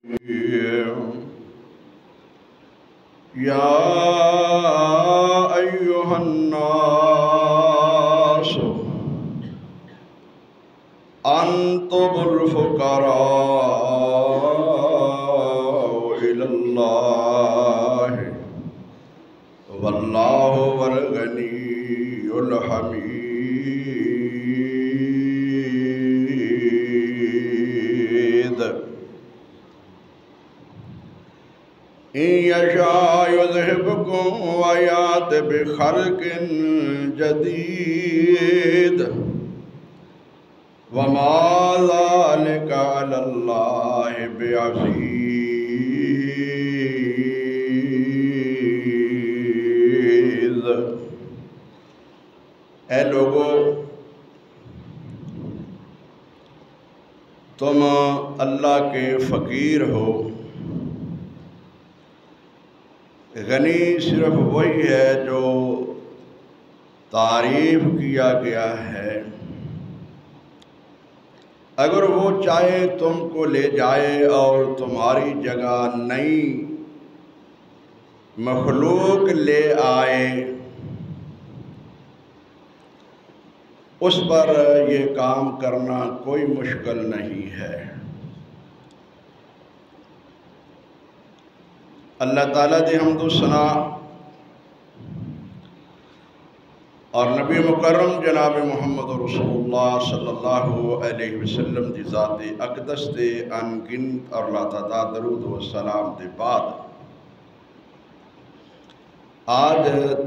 يا أيها الناس أنتم الفقراء إلى الله والله هو الغني الحميد إن يشاء يذهبكم ويأت بخلق جديد وما ذلك على الله بعزيز۔ اے لوگو، تم اللہ کے فقیر ہو۔ غنی صرف وہی ہے جو تعریف کیا گیا ہے۔ اگر وہ چاہے تم کو لے جائے اور تمہاری جگہ نئی مخلوق لے آئے، اس پر یہ کام کرنا کوئی مشکل نہیں ہے۔ اللہ تعالیٰ دی حمد و ثنا اور نبی مکرم جناب محمد رسول اللہ صلی اللہ علیہ وسلم دی ذات اقدس دے انگنت اور لا تعداد درود و سلام دے بعد آج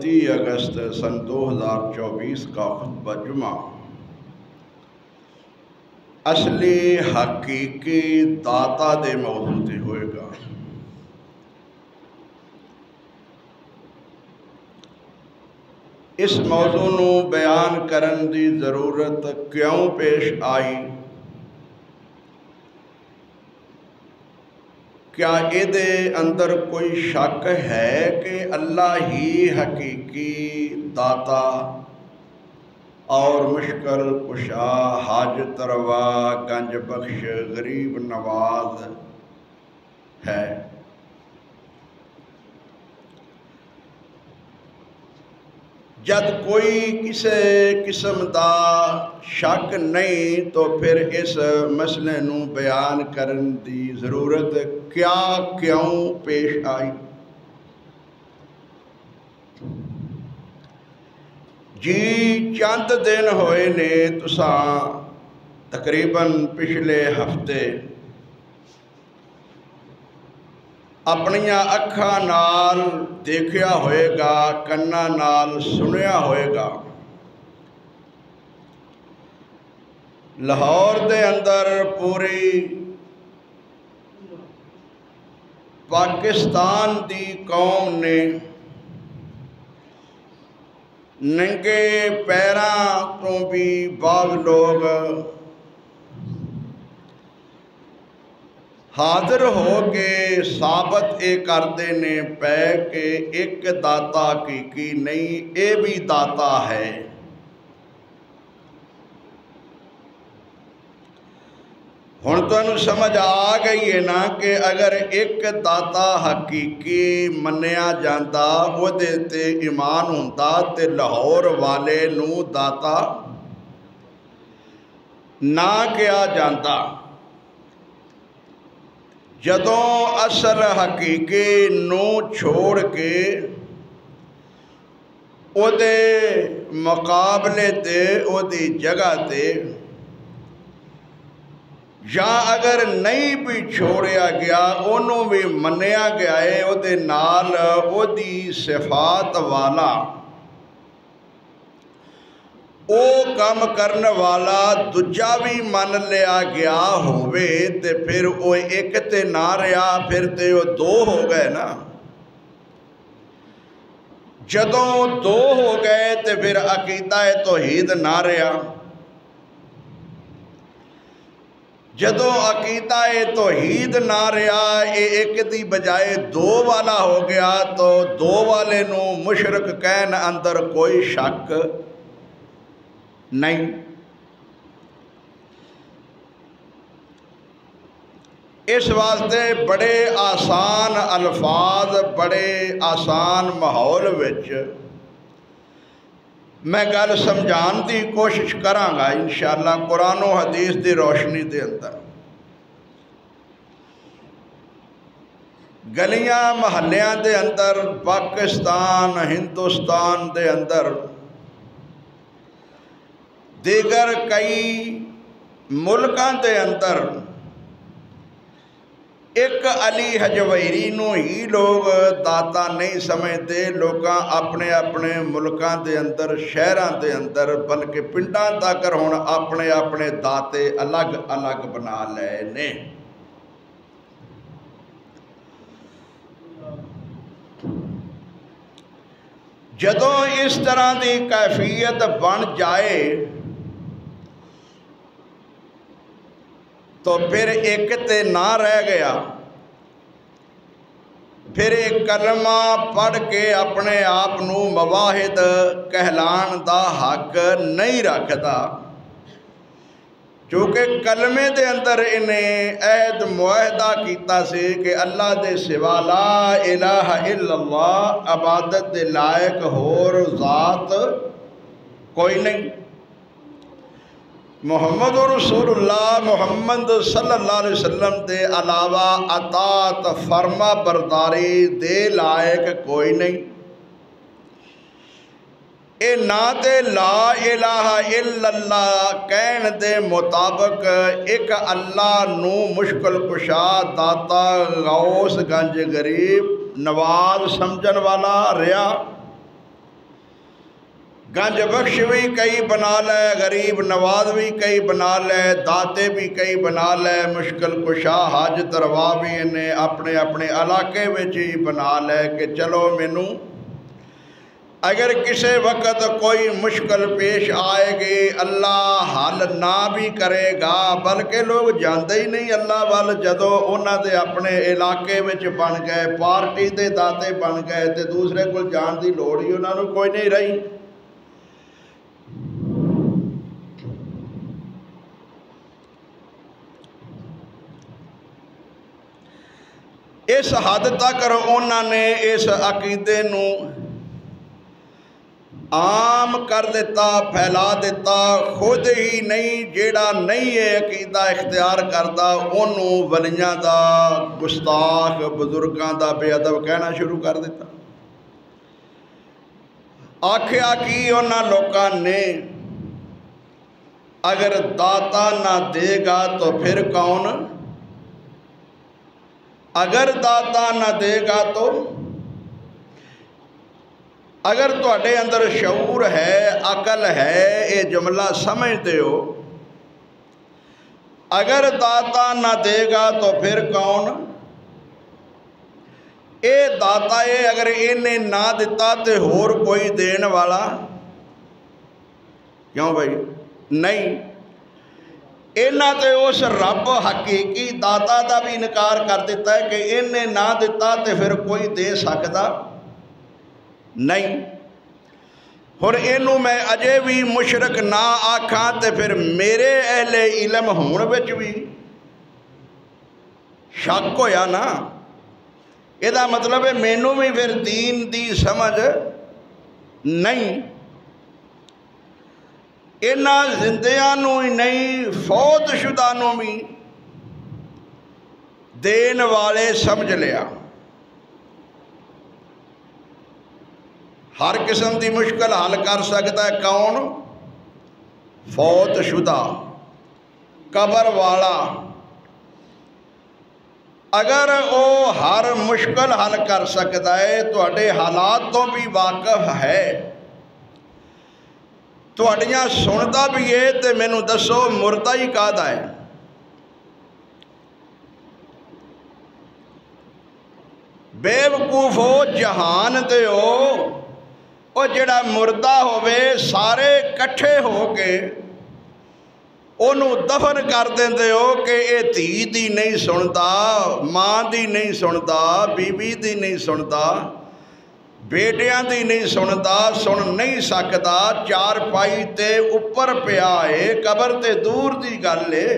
30 اگست سن 2024 کا خطبہ جمعہ اصلی حقیقی داتا دے موضوع تے ہوئے گا۔ اس موضوع نو بیان کرن دی ضرورت کیوں پیش آئی؟ کیا دے اندر کوئی شک ہے کہ اللہ ہی حقیقی داتا اور مشکل کشا، حاجت روا، گنج بخش، غریب نواز ہے؟ جد کوئی کسے قسم دا شک نہیں تو پھر اس مسئلے نو بیان کرن دی ضرورت کیوں پیش آئی؟ جی چند دن ہوئے نے تساں تقریباً پچھلے ہفتے اپنیاں اکھاں نال دیکھیا ہوئے گا، کناں نال سنیا ہوئے گا، لاہور دے اندر پوری پاکستان دی قوم نے ننگے پیراں تو بھی بعض لوگ حاضر ہو کے ثابت کردے نے پے کہ ایک داتا حقیقی نہیں، اے بھی داتا ہے۔ ہن تانوں سمجھ آ گئی ہے نا کہ اگر ایک داتا حقیقی منیا جاندا، وہ دے تے ایمان ہوندا تے لاہور والے نو داتا نہ کیا جاندا۔ جدوں اصل حقیقی نو چھوڑ کے او دے مقابلے تے او دی جگہ تے یا اگر نہیں بھی چھوڑیا گیا انہوں بھی منیا گیا ہے، او دے نال او دی صفات والا او کام کرنے والا دجا بھی من لیا گیا ہوئے تے پھر او ایک تے نہ رہا، پھر تے او دو ہو گئے نا۔ جدوں دو ہو گئے تے پھر عقیدہ توحید نہ رہا۔ جدوں عقیدہ توحید نہ رہا، ایک دی بجائے دو والا ہو گیا، تو دو والے نو مشرک کہن اندر کوئی شک نہیں۔ اس واسطے بڑے آسان الفاظ بڑے آسان ماحول وچ میں گل سمجھان دی کوشش کراں گا انشاءاللہ قرآن و حدیث دی روشنی دے اندر۔ گلیاں محلیاں دے اندر پاکستان ہندوستان دے اندر دیگر کئی ملکاں دے اندر ایک علی حجویری نو ہی لوگ داتا نہیں سمجھتے، لوگاں اپنے اپنے ملکاں دے اندر شہراں دے اندر بلکہ پنڈاں تک ہن اپنے اپنے داتے الگ الگ بنا لے نے۔ جدوں اس طرح دی کیفیت بن جائے تو پھر ایک تے نہ رہ گیا، پھر ایک کلمہ پڑھ کے اپنے آپ نو مواحد کہلان دا حق نہیں رکھتا، چونکہ کلمے دے اندر انہیں عہد معاہدہ کیتا سے کہ اللہ دے سوا لا الہ الا اللہ عبادت دے لائق ہور ذات کوئی نہیں۔ محمد رسول اللہ محمد صلی اللہ علیہ وسلم دے علاوہ اطاعت فرما برداری دے لائق کوئی نہیں۔ اے نا تے لا الہ الا اللہ کہن دے مطابق ایک اللہ نو مشکل کشا داتا غوث گنج غریب نواز سمجھن والا ریا، گنج بخش بھی کئی بنا لے، غریب نواز بھی کئی بنا لے، داتے بھی کئی بنا لے، مشکل کشا حاجت روا بھی انہیں اپنے اپنے علاقے وچ ہی بنا لے کہ چلو مینوں اگر کسی وقت کوئی مشکل پیش آئے گی اللہ حل نہ بھی کرے گا، بلکہ لوگ جاندے ہی نہیں اللہ وال۔ جدو انہاں دے اپنے علاقے وچ بن گئے، پارٹی دے داتے بن گئے تے دوسرے کو جان دی لوڑ ہی انہاں نوں کوئی نہیں رہی۔ اس حد تک انہوں نے اس عقیدے نو عام کر دیتا، پھیلا دیتا، خود ہی نہیں جیڑا نہیں ہے عقیدہ اختیار کرتا انہوں ولیاں دا گستاخ بزرگاں دا بے ادب کہنا شروع کر دیتا۔ آکھیا کی انہاں لوکاں نے اگر داتا نہ دے گا تو پھر کون؟ اگر داتا نہ دے گا تو اگر تواڈے اندر شعور ہے عقل ہے یہ جملہ سمجھتے ہو، اگر داتا نہ دے گا تو پھر کون؟ اے داتا ہے اگر انہیں نہ دیتا تے ہور کوئی دین والا کیوں بھائی نہیں؟ انہاں تے اس رب حقیقی داتا دا بھی انکار کر دیتا ہے کہ انہیں نہ دیتا تے پھر کوئی دے سکتا نہیں۔ اور انہوں میں اجے بھی مشرک نہ آکھاں تے پھر میرے اہل علم ہون وچ بھی شک ہویا نا، یہ مطلب ہے مینوں بھی پھر دین دی سمجھ نہیں۔ انہاں زندیاں نو ہی نہیں فوت شدہ نو بھی دین والے سمجھ لیا۔ ہر قسم دی مشکل حل کر سکتا ہے کون؟ فوت شدہ قبر والا۔ اگر وہ ہر مشکل حل کر سکتا ہے تواڈے حالات تو بھی واقف ہے، تواڈیاں سنتا بھی ہے تے مینوں دسو مردہ ہی کہدا ہے؟ بے وقوف ہو جہان دے ہو، وہ جڑا مردہ ہوئے سارے کٹھے ہو کے انہوں دفن کر دیندے ہو کہ اے دھی دی نہیں سنتا، ماں دی نہیں سنتا، بی بی دی نہیں سنتا، بیٹیاں دی نہیں سنتا، سن نہیں سکتا، چار پائی تے اوپر پیا ہے، قبر تے دور دی گل ہے۔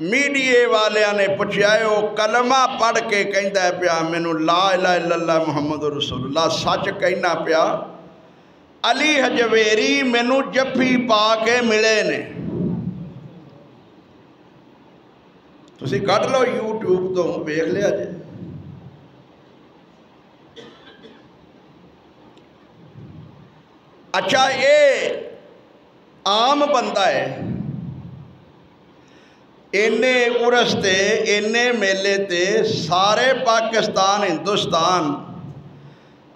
میڈیے والیاں نے پوچھا ہے وہ کلمہ پڑھ کے کہندا ہے پیا مینوں لا الہ الا اللہ محمد رسول اللہ سچ کہنا پیا علی حجویری مینوں جفی پا کے ملے نے تسی کٹ لو یوٹیوب تو ویکھ لیا جے اچھا یہ عام بندہ ہے اینے عرس تے اینے میلے تے سارے پاکستان ہندوستان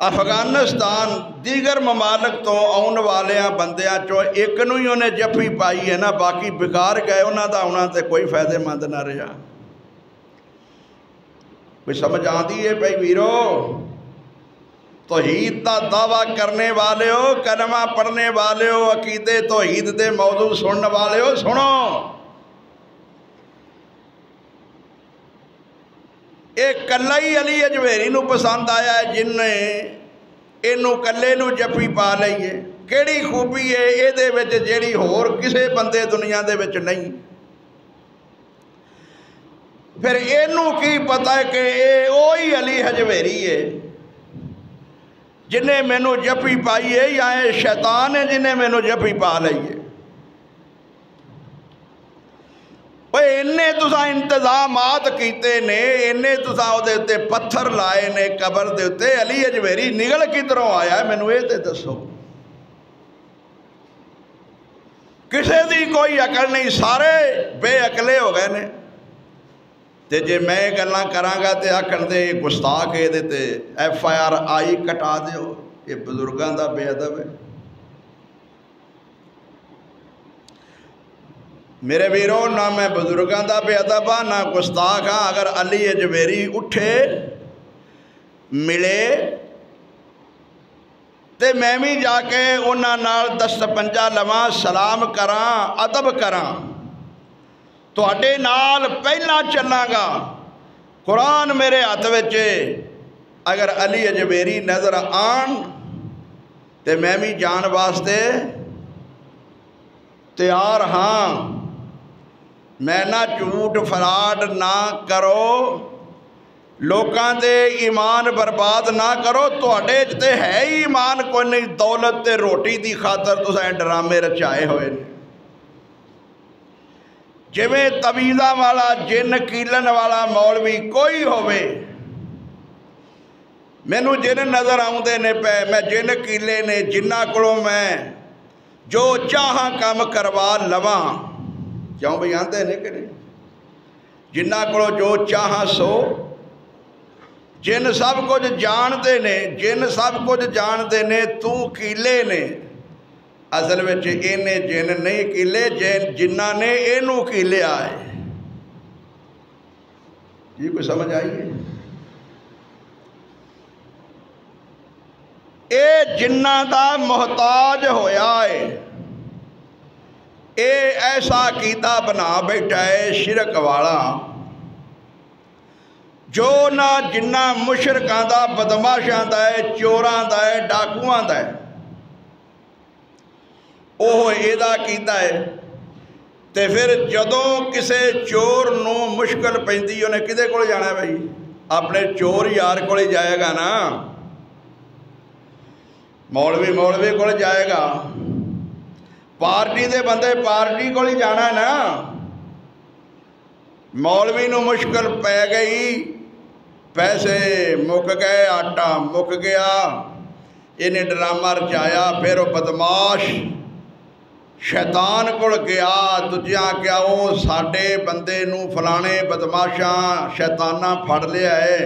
افغانستان دیگر ممالک تو آن والیاں بندیاں چو ایک نو ہی انہیں جفی پائی ہے نا باقی بیکار گئے انہاں دا انہاں تے کوئی فائدے مند نہ رہا کوئی سمجھ آتی ہے بھائی ویرو توحید دا دعویٰ کرنے والے ہو کلمہ پڑھنے والے ہو عقیدے توحید دے موضوع سننے والے ہو سنو ایک کلہ ہی علی حجویری نو پسند آیا ہے جن نے انہوں کلے نو جفی پا لئیے کیڑی خوبی ہے اے دے وچ جیڑی ہور کسے بندے دنیا دے وچ نہیں پھر انہوں کی پتہ ہے کہ اے اوہی علی حجویری ہے جنہیں مینوں جفی پائی ہے یا اے شیطان ہے جنہیں مینوں جفی پا لئیے انہیں تساں انتظامات کیتے نے انہیں تساں او دیتے پتھر لائے نے قبر دیتے علی حجویری نگل کدھروں آیا ہے مینوں اے تے دسو کسے دی کوئی عقل نہیں سارے بے عقلے ہو گئے نے تے جے میں گلاں کراں گا تے آکھن دے گستاخ اے دے تے FIR کٹا دیو یہ بزرگاں دا بے ادب ہے میرے ویرو نہ میں بزرگاں دا بے ادب ہاں نہ گستاخ ہاں اگر علی حجویری اٹھے ملے تے میں بھی جا کے انہاں نال دست پنجا لواں سلام کراں ادب کراں تواڈے نال پہلا چلاں گا قرآن میرے ہاتھ وچ اگر علی حجویری نظر آن تے میں بھی جان واسطے تیار ہاں میں نہ جھوٹ فراڈ نہ کرو لوکاں دے ایمان برباد نہ کرو تواڈے تے ہے ہی ایمان کوئی نہیں دولت تے روٹی دی خاطر تساں ڈرامے رچائے ہوئے نے جویں تویزاں والا جن کیلن والا مولوی کوئی ہوئے مینوں جن نظر آؤندے نے پے میں جن کیلے نے جنہ کولوں میں جو چاہاں کام کروا لواں کیوں بھئی آندے نے کہ نہیں جنہ کولوں جو چاہاں سو جن سب کچھ جاندے نے جن سب کچھ جاندے نے تو کیلے نے اصل وچ اینے جن نہیں کیلے جنہ نے اینوں کیلے آئے یہ کوئی سمجھ آئی ہے اے جنہ دا محتاج ہویا ہے اے ایسا عقیدہ بنا بیٹھا ہے شرک والا جو نہ جنہ مشرکاں دا بدماشاں دا ہے چوراں دا ہے ڈاکواں دا ہے اوہ ایدہ عقیدہ ہے تے پھر جدوں کسے چور نو مشکل پیندی انہیں کدے کول جانا ہے بھائی اپنے چور یار کول جائے گا نا مولوی کول جائے گا پارٹی دے بندے پارٹی کو ہی جانا ہے نا مولوی نو مشکل پہ گئی پیسے مک گئے آٹا مک گیا انہیں ڈرامہ رچایا پھر وہ بدماش شیطان کول گیا دجیاں کیا وہ ساڈے بندے نو فلانے بدماشاں شیطانہ پھڑ لیا ہے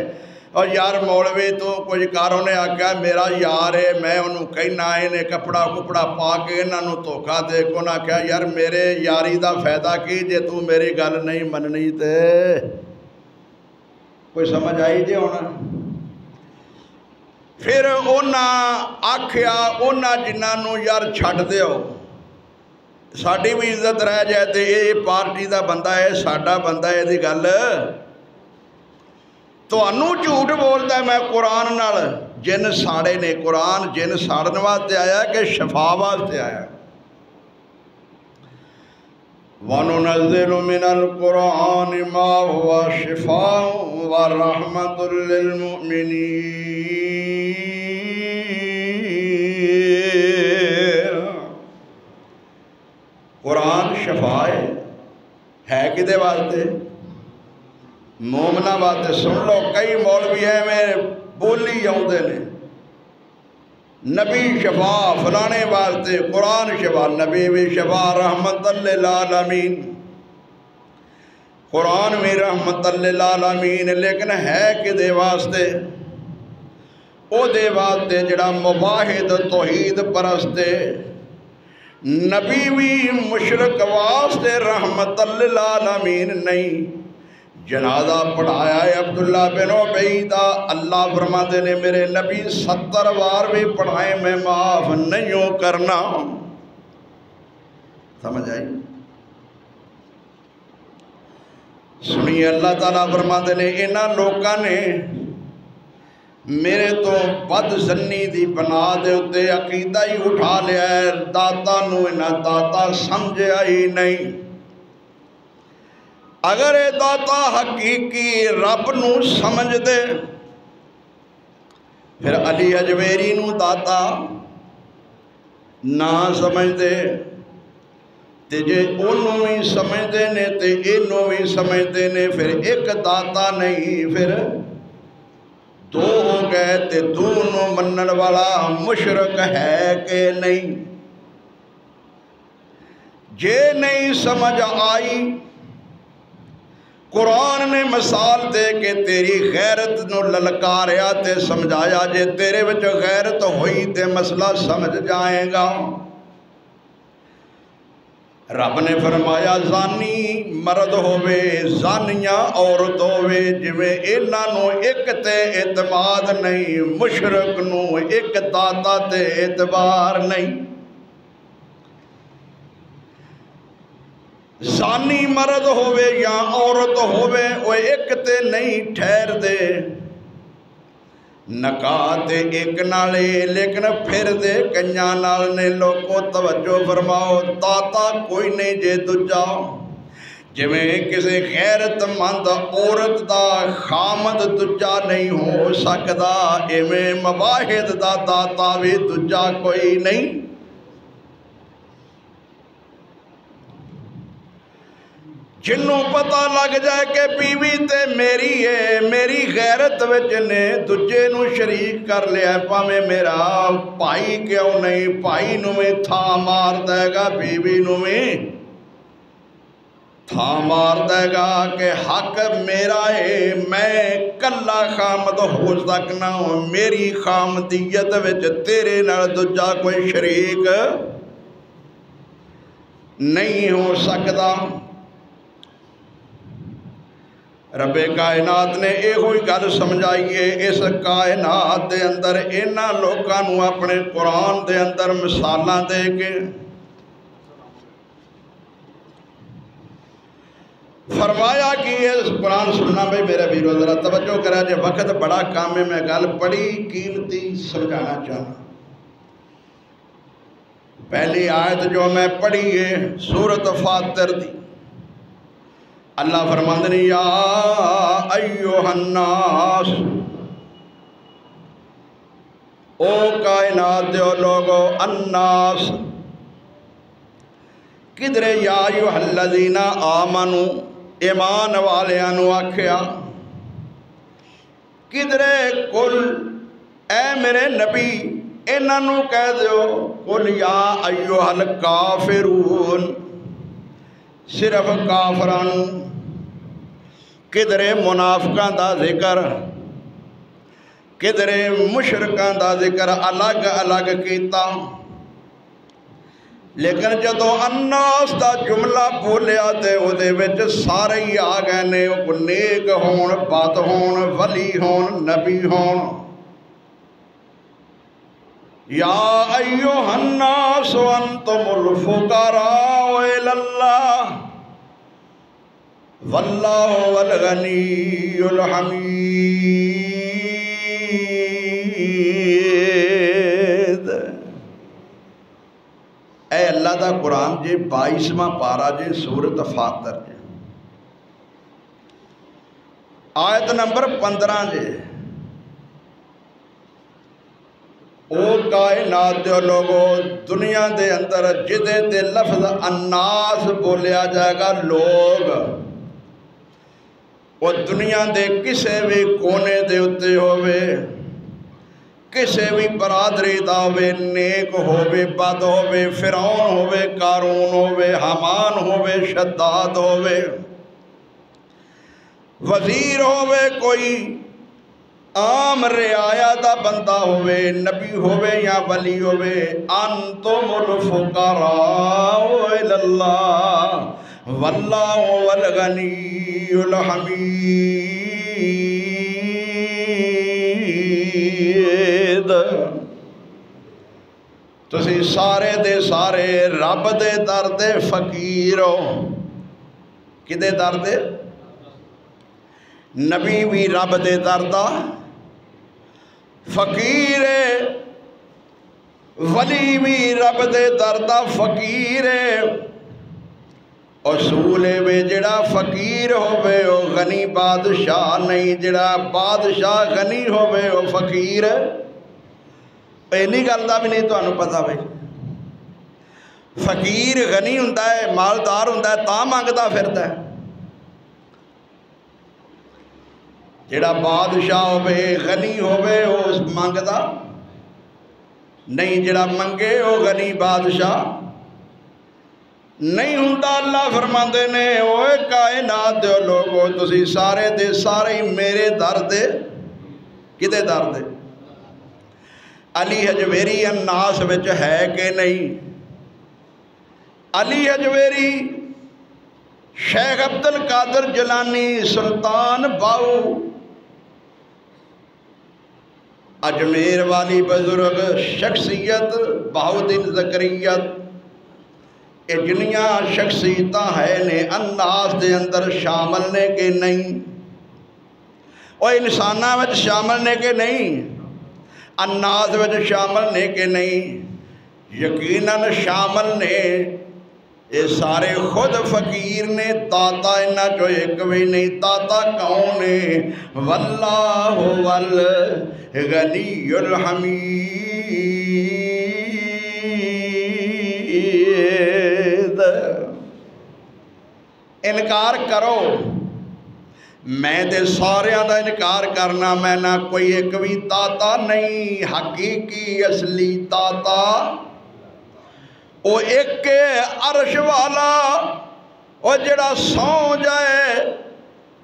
اور یار مولوی تو کچھ کاروں نے آکھا میرا یار ہے میں انہوں کہنا انہیں کپڑا پا کے انہوں دھوکا دے کو نہ کہا یار میرے یاری دا فائدہ کی جے تو میری گل نہیں مننی تے کوئی سمجھ آئی جے ہونا پھر انہاں آکھیا انہاں جنہاں نو یار چھٹ دیو ساڈی بھی عزت رہ جائے تے یہ پارٹی دا بندہ ہے ساڈا بندہ ہے دی گل تو انہوں جھوٹ بولتا ہے میں قرآن نال جن ساڑے نے قرآن جن ساڑن واسطے آیا کہ شفا واسطے آیا وَنُنَزِّلُ مِنَ الْقُرْآنِ مَا هُوَ شِفَاءٌ وَرَحْمَةٌ لِّلْمُؤْمِنِينَ۔ قرآن شفا ہے کدے واسطے؟ مومنہ واسطے۔ سن لو کئی مولوی ہیں میں بولی آؤندے نے، نبی شفا فلانے واسطے، قرآن شفا، نبی بھی شفا رحمت للعالمین، قرآن بھی رحمت للعالمین، لیکن ہے کدے واسطے؟ او دے واسطے جڑا مواحد توحید پرستے، نبی بھی مشرک واسطے رحمت للعالمین نہیں۔ جنازہ پڑھایا ہے عبداللہ بن عبیدہ، اللہ فرماتے نے میرے نبی 70 بار بھی پڑھائے میں معاف نہیں ہوں کرنا۔ سمجھ آئی؟ سنیے اللہ تعالیٰ فرماتے نے انہاں لوکاں نے میرے تو بد زنی دی بنا دے اتے عقیدہ ہی اٹھا لیا ہے، داتا نو انہاں داتا سمجھے ہی نہیں۔ اگر اے داتا حقیقی رب نو سمجھ دے پھر علی اجویری نو داتا نہ سمجھ دے، تے جے انہوں بھی سمجھ دے نے تے انہوں بھی سمجھ دے نے، پھر ایک داتا نہیں پھر دو ہو گئے، تے دونوں منن والا مشرک ہے کہ نہیں؟ جے نہیں سمجھ آئی، قرآن نے مثال دے کے تیری غیرت نو للکاریا تے سمجھایا، جے تیرے وچ غیرت ہوئی تے مسئلہ سمجھ جائے گا۔ رب نے فرمایا زانی مرد ہوئے زانیاں عورت ہوئے، جویں انہاں نو ایک تے اعتماد نہیں، مشرک نو ایک داتا تے اعتبار نہیں۔ زانی مرد ہوئے یا عورت ہوئے وہ ایک تے نہیں ٹھہر دے، نکاح تے ایک نالے لیکن پھر دے کنیاں نال نے۔ لوگوں توجہ فرماؤ، داتا کوئی نہیں جے دوجا، جویں کسی غیرت مند عورت دا خامد دوجا نہیں ہو سکدا، ایویں مواحد دا داتا بھی دوجا کوئی نہیں۔ جنوں پتہ لگ جائے کہ بیوی تے میری ہے، میری غیرت وچ نے دجے نو شریک کر لیا، پاویں میرا بھائی کیوں نہیں، بھائی نو میں تھا مار دے گا، بیوی نو میں تھا مار دے گا کہ حق میرا ہے، میں کلا خامد ہو سکنا ہوں، میری خامدیت وچ تیرے نال دجا کوئی شریک نہیں ہو سکتا۔ رب کائنات نے اے ہوئی گل سمجھائیے، اس کائنات دے اندر انہاں لوکاں نو اپنے قرآن دے اندر مثالاں دے کے فرمایا کہ اس قرآن سننا بھائی میرے بیرو ذرا توجہ کرا، جے وقت بڑا کام ہے، میں گل بڑی قیمتی سمجھانا چاہنا۔ پہلی آیت جو میں پڑھی ہے سورۃ فاطر دی، اللہ فرماندے نے یا ایوہ الناس، او کائنات دیو لوگو، الناس کدرے یا ایوہ الذین آمنو ایمان والیانو آکھیا، کدرے کل اے میرے نبی انہوں کہہ دیو، قل یا ایوہ الکافرون صرف کافران، کدرے منافقان دا ذکر کدرے مشرکان دا ذکر الگ الگ کیتا، لیکن جدو الناس دا جملہ بولیا تے او دے وچ سارے ہی آ گئے نے، نیک ہون، بد ہون، ولی ہون، نبی ہون۔ یا ایوہ الناس انتم الفقراء الی اللہ واللہ الغنی الحمید۔ اے اللہ دا قرآن جے 22واں پارا جے سورت فاطر جے آیت نمبر 15 جے او کائنات دے لوگو دنیا دے اندر جدے تے لفظ الناس بولیا جائے گا لوگ وہ دنیا دے کسے بھی کونے دے اتے ہوئے کسے بھی برادری دا ہوئے نیک ہوئے بد ہوئے فرعون ہوئے قارون ہوئے حامان ہوئے شداد ہوئے وزیر ہوئے کوئی عام رعایا دا بندہ ہوئے نبی ہوئے یا ولی ہوئے انتم الفقراء الاللہ واللہ والغنی الحمید تسی سارے دے سارے رب دے در دے فقیر ہو کدے در دے نبی بھی رب دے در دا فقیر ولی بھی رب دے در دا فقیر اصول وے جڑا فقیر ہوئے او غنی بادشاہ نہیں جڑا بادشاہ غنی ہوئے او فقیر پہلی گل دا بھی نہیں تو انہوں پتا بھئی فقیر غنی ہوندہ ہے مالدار ہوندہ ہے تا مانگدا پھرتا ہے جڑا بادشاہ ہوئے غنی ہوئے اس مانگدا نہیں جڑا منگے او غنی بادشاہ نہیں ہوندہ اللہ فرماندے نے اوے کائنات دے لوگو تسی سارے دے سارے میرے در دے کدے در دے علی حجویری الناس وچ ہے کہ نہیں علی حجویری شیخ عبدالقادر جیلانی سلطان باؤ اجمیر والی بزرگ شخصیت بہاؤدین زکریت اے جنیاں شخصیتاں ہے نے الناس دے اندر شامل نے کہ نہیں او انسانہ وچ شامل نے کہ نہیں الناس وچ شامل نے کہ نہیں یقیناً شامل نے یہ سارے خود فقیر نے داتا انہا جو ایک بھی نہیں داتا کون ہے واللہ والغنی الحمید انکار کرو میں دے سارے دا انکار کرنا میں نہ کوئی ایک بھی داتا نہیں حقیقی اصلی داتا وہ ایک عرش والا وہ جڑا سو جائے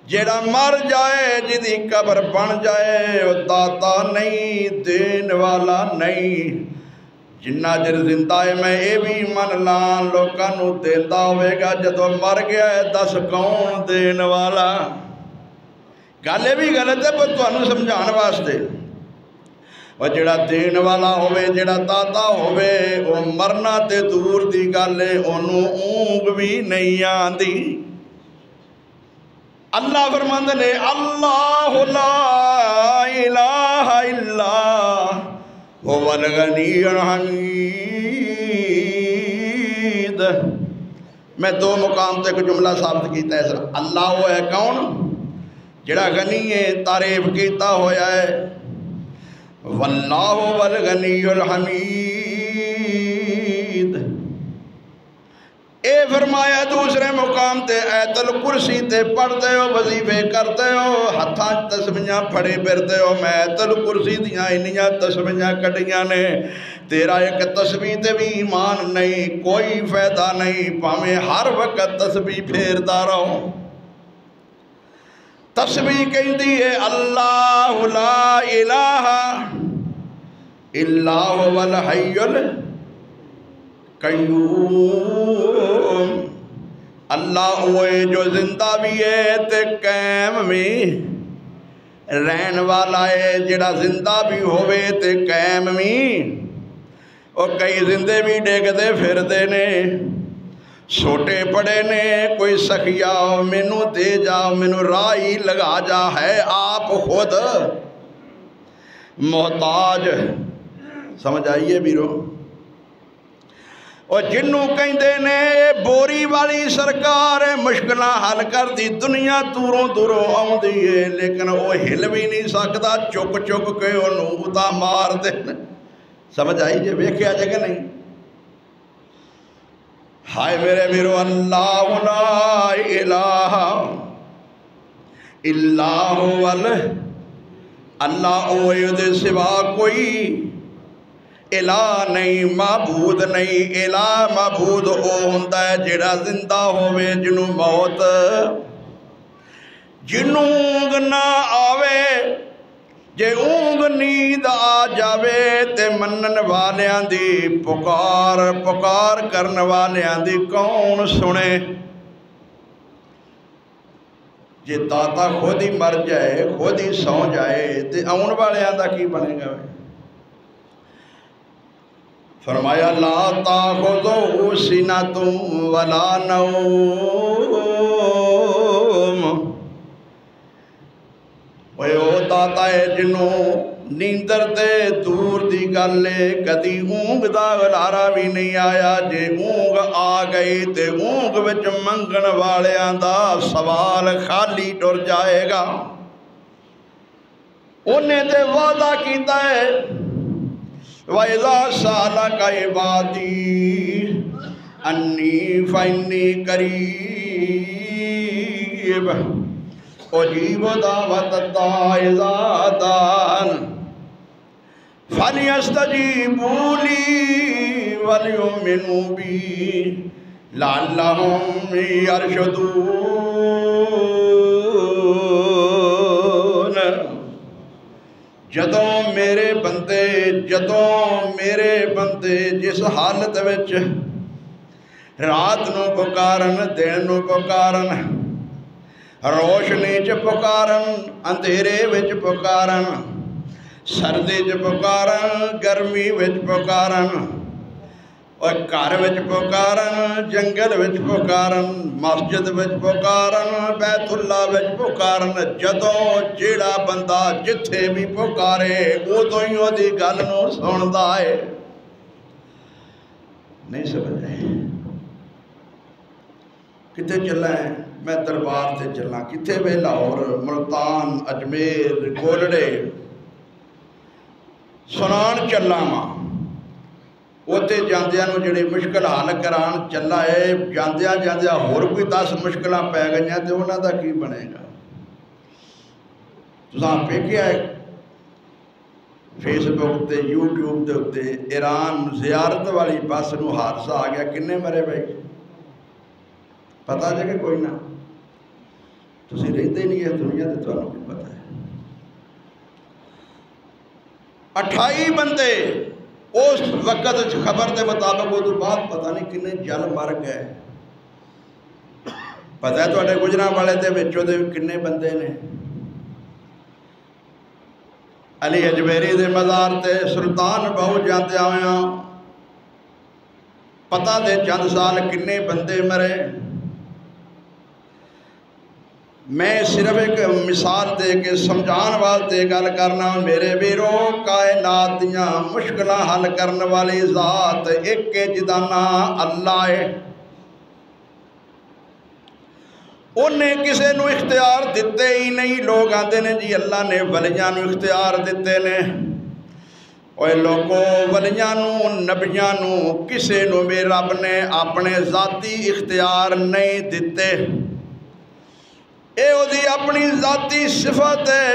جڑا مر جائے جدی قبر بن جائے وہ داتا نہیں دین والا نہیں جنہ جر زندہ ہے میں اے بھی من لان لوکاں نو دیندہ ہوئے گا جدو مر گیا ہے دس کون دین والا گالے بھی غلط ہے پر تو انہوں سمجھان واسطے وہ جڑا دین والا ہوئے جڑا داتا ہوئے وہ مرنا تے دور دی گالے انہوں اونگ بھی نہیں آندی اللہ فرماندے نے اللہ لا الہ الا هو الغنی الحمید میں دو مقام تے ایک جملہ ثابت کیتا ہے سر اللہ وہ ہے کون جڑا غنی ہے تعریف کیتا ہویا ہے واللہ والغنی الحمید اے فرمایا دوسرے مقام تے ایت الکرسی تے پڑھتے ہو وظیفے کرتے ہو ہتھاں تسبیحاں پھڑے پھرتے ہو میں ایت الکرسی دیاں انیاں تسبیحاں کٹیاں نے تیرا ایک تسبیح تے بھی ایمان نہیں کوئی فائدہ نہیں پاویں ہر وقت تسبیح پھیردا رہو تسبیح کہندی ہے اللہ لا الہ الا هو الحی القیوم اللہ ہوئے جو زندہ بھی ہے تے قائم بھی رہن والا ہے جڑا زندہ بھی ہوئے تے قائم بھی اور کئی زندے بھی ڈیگ دے پھر دے نے چھوٹے بڑے نے کوئی سخیا مینو دے جاؤ مینو رائی لگا جا ہے آپ خود محتاج سمجھ آئیے بیرو اور جنوں کہندے نے بوری والی سرکار مشکلہ حل کر دی دنیا دوروں دوروں آؤں دیئے لیکن وہ ہل بھی نہیں سکتا چک چک کے انہوں اتا مار دے سمجھ آئی جے ویکھیا جے کہ نہیں ہائے میرے میرو اللہ لا الہ الا هو اللہ اوید سوا کوئی الہ نہیں معبود نہیں الہ معبود او ہوندہ ہے جڑا زندہ ہوئے جنوں موت جنوں اونگ نہ آوے جے اونگ نیند آ جاوے تے منن والیاں دی پکار کرن والیاں دی کون سنے جے داتا خود ہی مر جائے خود ہی سو جائے تے آن والیاں دا کی بنے گا فرمایا لا تاخذو سنۃ ولا نوم او داتا ہے جنوں نیندر دے دور دی گلے کدی اونگ دا غلارا بھی نہیں آیا جے اونگ آ گئی تے اونگ وچ منگن والیاں دا سوال خالی ٹر جائے گا انہیں تے وعدہ کیتا ہے وَإِذَا سَأَلَكَ عِبَادِي أَنِّي فَإِنِّي قَرِيبٌ أُجِيبُ دَعْوَةَ الدَّاعِ إِذَا دَعَانِ فَلْيَسْتَجِيبُوا لِي وَلْيُؤْمِنُوا بِي لَعَلَّهُمْ يَرْشُدُونَ جدوں میرے بندے جس حالت وچ رات نو پکارن دن نو پکارن روشنی چ پکارن اندھیرے وچ پکارن سردی چ پکارن گرمی وچ پکارن اور گھر وچ پکارن جنگل وچ پکارن مسجد وچ پکارن بیت اللہ وچ پکارن جدوں جیڑا بندہ جتھے بھی پکارے ادوں ہی دی گل نو سندا ہے نہیں سمجھ رہے کتے چلا ہے میں دربار تے چلا کتے وے لاہور ملتان اجمیر گولڑے سنان چلا ماں اوتے جاندیاں نو جڑے مشکل حل کران چلا ہے جاندیاں ہور کوئی 10 مشکلاں پے گئیاں تے انہاں دا کی بنے گا تساں ویکھیا ہے فیس بک تے یوٹیوب دے اُتے ایران زیارت والی بس نو حادثہ آ گیا کنے مرے بھائی پتہ جے کہ کوئی نہ تسی رہندے نہیں ہے دنیا تے تانوں کی پتہ ہے 28 بندے اس وقت خبر دے مطابق وہ تو بات پتہ نہیں کنے جل مر گئے پتہ ہے تو گجرا والے دے وچوں دے کنے بندے نے علی اجمیری دے مزار تے سلطان بہو جاندے آیاں پتہ دے چند سال کنے بندے مرے میں صرف ایک مثال دے کے سمجھان واسطے گل کرنا میرے ویرو کائنات دیاں مشکلہ حل کرنے والی ذات ایک جدانا اللہ ہے انہیں کسے نو اختیار دیتے ہی نہیں لوگ آتے نے جی اللہ نے ولیاں نو اختیار دیتے نے اوے لوگوں ولیاں نو نبیاں نو کسے نو بھی رب نے اپنے ذاتی اختیار نہیں دیتے اے او دی اپنی ذاتی صفت ہے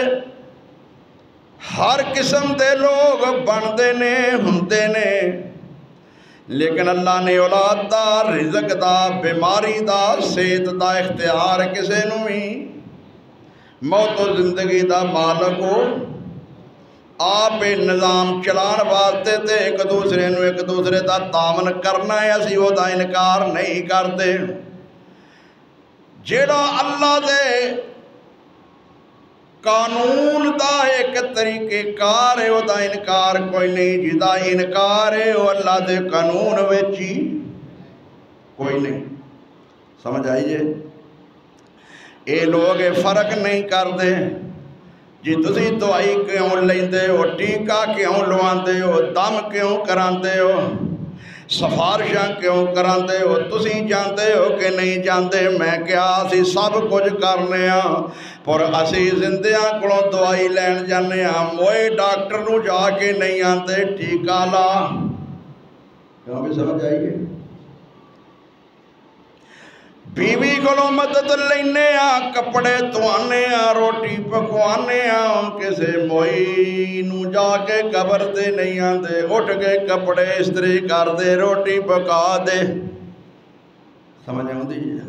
ہر قسم دے لوگ بندے نے ہندے نے لیکن اللہ نے اولاد دا رزق دا بیماری دا صحت دا اختیار کسے نو ہی موت و زندگی دا مالک ہو آپ نظام چلان واسطے تے ایک دوسرے دا تعاون کرنا ہے اسی وہ دا انکار نہیں کرتے جیڑا اللہ دے قانون دا ایک طریقے کار ہے وہ دا انکار کوئی نہیں جدا انکار ہے وہ اللہ دے قانون ویچی کوئی نہیں سمجھ آئیے اے لوگ فرق نہیں کر دے جی تسی دوائی کیوں لیندے ہو ٹیکا کیوں لواندے ہو دم کیوں کراندے ہو سفارشاں کیوں کراندے ہو؟ تسی جاندے ہو کہ نہیں جاندے؟ میں کیا اسی سب کچھ کرنے ہاں پر اسی زندیاں کولوں دوائی لین جانے ہاں، موئے ڈاکٹر نو جا کے نہیں آندے ٹھیکا لا۔ کیوں بھی سمجھ آئیے؟ بیوی کولوں مدد لینے ہاں، کپڑے دھوانے ہاں، روٹی پکوانے ہاں، کسے موئی نو جا کے قبر دے نہیں آندے، اٹھ کے کپڑے استری کر دے، روٹی پکا دے۔ سمجھ آندی ہے؟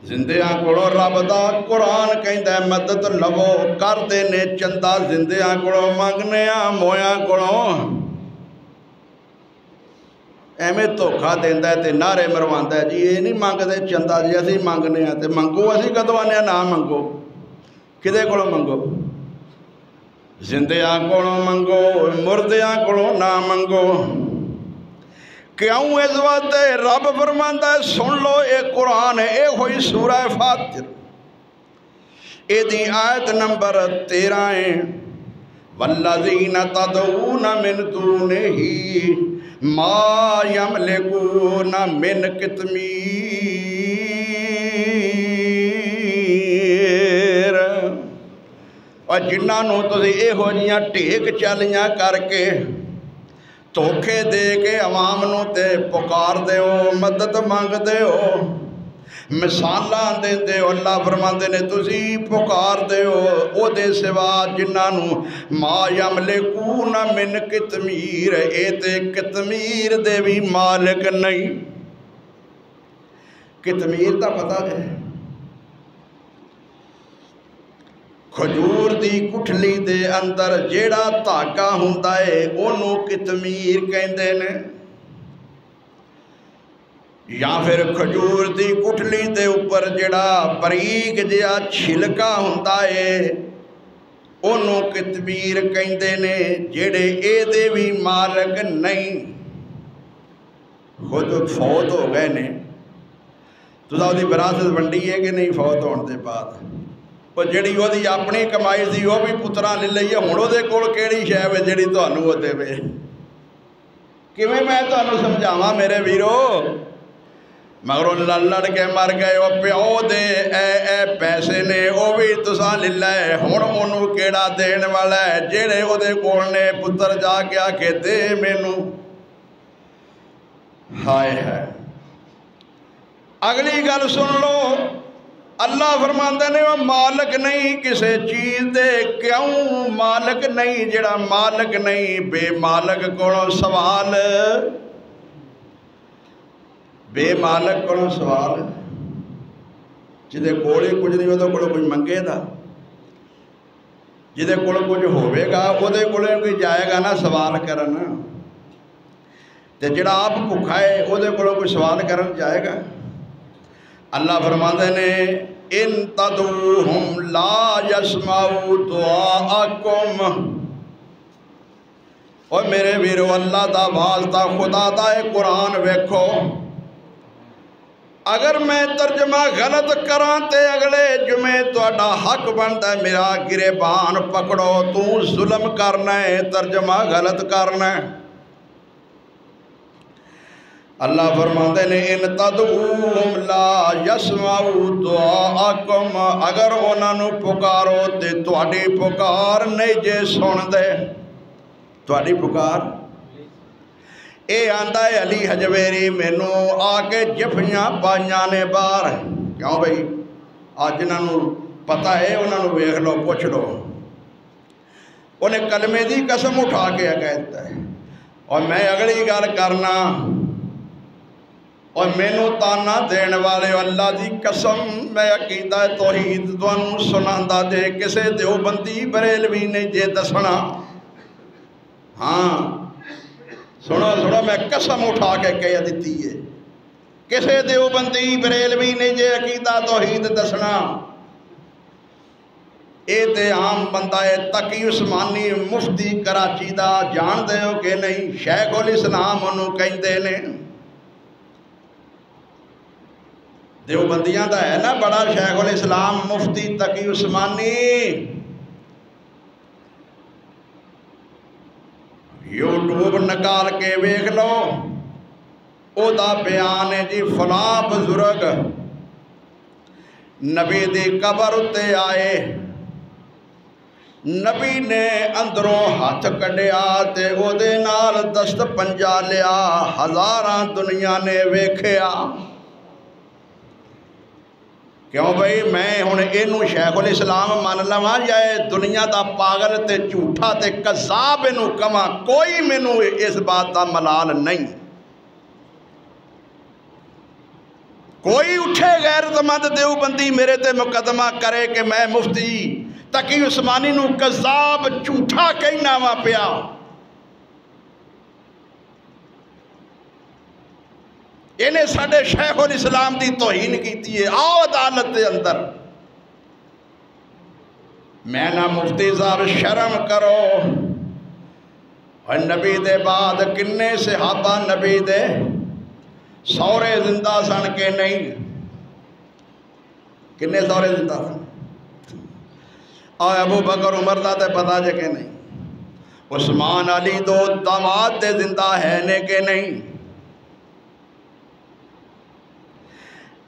زندیاں کولوں رب دا قرآن کہندا ہے مدد لو، کر دے نے چندہ زندیاں کولوں منگنے ہاں، مویاں کولوں ایویں دھوکھا دیندا ہے تے نعرے مرواندہ ہے جی یہ نہیں منگدے چندہ جی اسی منگنے ہیں تے منگو، اسی کدوں آنے نہ منگو، کدے کولوں منگو؟ زندیاں کولوں منگو، مردیاں کولوں نہ منگو۔ کیوں اس وقت رب فرماندا ہے سن لو اے قرآن اے ہوئی سورہ فاتر، اے دی آیت نمبر 13 ہے والذین تدعون من دونہ ما یملکون من قطمیر، اور جنہاں نو تسی اے ہو جیاں ٹیک چالیاں کر کے دھوکے دے کے عوام نو تے پکار دے ہو، مدد مانگ دے ہو، مثالاں دے دے ہو، اللہ فرماندے نے تسی پکار دے ہو او دے سوا جنہاں نو ما یملکون من قطمیر، اے تے قطمیر دے بھی مالک نہیں۔ قطمیر دا پتہ ہے کھجور دی کٹھلی دے اندر جیڑا دھاگا ہوندا ہے اونوں قطمیر کہندے نے، یا پھر کھجور دی کٹھلی دے اوپر جیڑا باریک جہا چھلکا ہوندا ہے اونوں قطمیر کہندے نے، جیڑے اے دے بھی مالک نہیں، خود فوت ہو گئے نے۔ تو دی وراثت ونڈی ہے کہ نہیں فوت ہونے دے بعد؟ وہ جڑی وہ دی اپنی کمائی دی وہ بھی پتراں لے لئی ہے، ہن وہ دے کول کیڑی شے ہے جڑی تانوں وہ دے وے؟ کیویں میں تانوں سمجھاواں میرے ویرو؟ مگروں لڑ کے مر گئے وہ پیو دے اے پیسے نے وہ بھی تساں لے لے، ہن اونوں کیڑا دین والا ہے جڑے وہ دے کول نے پتر جا کے آکھے دے مینوں؟ ہائے ہائے۔ اگلی گل سن لو، اللہ فرماندے نے وہ مالک نہیں کسے چیز دے۔ کیوں مالک نہیں؟ جڑا مالک نہیں بے مالک کولوں سوال، بے مالک کولوں سوال، جدے کول ہی کچھ نہیں وہ کولوں کچھ منگے دا، جدے کول کچھ ہوئے گا وہ دے کولے کوئی جائے گا نا سوال کرن، تے جڑا آپ بھکھا ہے وہ دے کولوں کوئی سوال کرن جائے گا؟ اللہ فرماندے نے ان تدعوہم لا یسمعوا دعاءکم، اور میرے ویرو اللہ دا واسطہ خدا دا قرآن ویکھو، اگر میں ترجمہ غلط کران تے اگلے جمعے تہاڈا حق بنتا ہے میرا گریبان پکڑو، تو ظلم کرنا ہے، ترجمہ غلط کرنا ہے۔ اللہ فرماندے نے ان تدعوہم لا یسمعوا دعاءکم، اگر انہاں نو پکارو تے تہاڈی پکار نہیں جے سن دے، تہاڈی پکار۔ اے آندا ہے علی حجویری مینوں آ کے جفیاں پائیاں نے باہر، کیوں بھئی آج جنہاں نو پتہ ہے انہاں نو ویکھ لو پوچھ لو، انہیں کلمے دی قسم اٹھا کے کہتا ہے، اور میں اگلی گل کرنا، اور مینوں تانا دین والے اللہ دی قسم میں عقیدہ توحید تانوں سناندا دے کسے دیوبندی بریلوی نہیں جے دسنا۔ ہاں سنو سنو میں قسم اٹھا کے کہہ دیتی ہے، کسے دیوبندی بریلوی نہیں جے عقیدہ توحید دسنا۔ اے تے عام بندہ ہے تقی عثمانی مفتی کراچی دا، جان دے ہو کہ نہیں؟ شیخ الاسلام انہوں کہندے نے، دیوبندیاں دا ہے نا بڑا شیخ الاسلام مفتی تقی عثمانی، YouTube نکال کے ویکھ لو او دا بیان ہے جی فلاں بزرگ نبی دی قبر اتے آئے نبی نے اندروں ہاتھ کڈیا تے او دے نال دست پنجا لیا ہزاراں دنیا نے ویکھیا کیوں بھئی میں ہن اینو شیخ الاسلام مان لواں یا دنیا دا پاگل تے جھوٹا تے کذاب اینو کواں کوئی مینوں اس بات دا ملال نہیں کوئی اٹھے غیرت مند دیوبندی میرے تے مقدمہ کرے کہ میں مفتی تقی عثمانی نو کذاب جھوٹا کہنا وا پیا انہیں ساڑھے شیخ الاسلام دی توہین کیتی ہے آؤ عدالت دے اندر میں نہ مفتی صاحب شرم کرو اور نبی دے بعد کنے صحابہ نبی دے سورے زندہ سن کے نہیں کنے سورے زندہ سن اور ابو بکر عمر دا تے پتا جے کہ نہیں عثمان علی دو داماد دے زندہ ہے نے کہ نہیں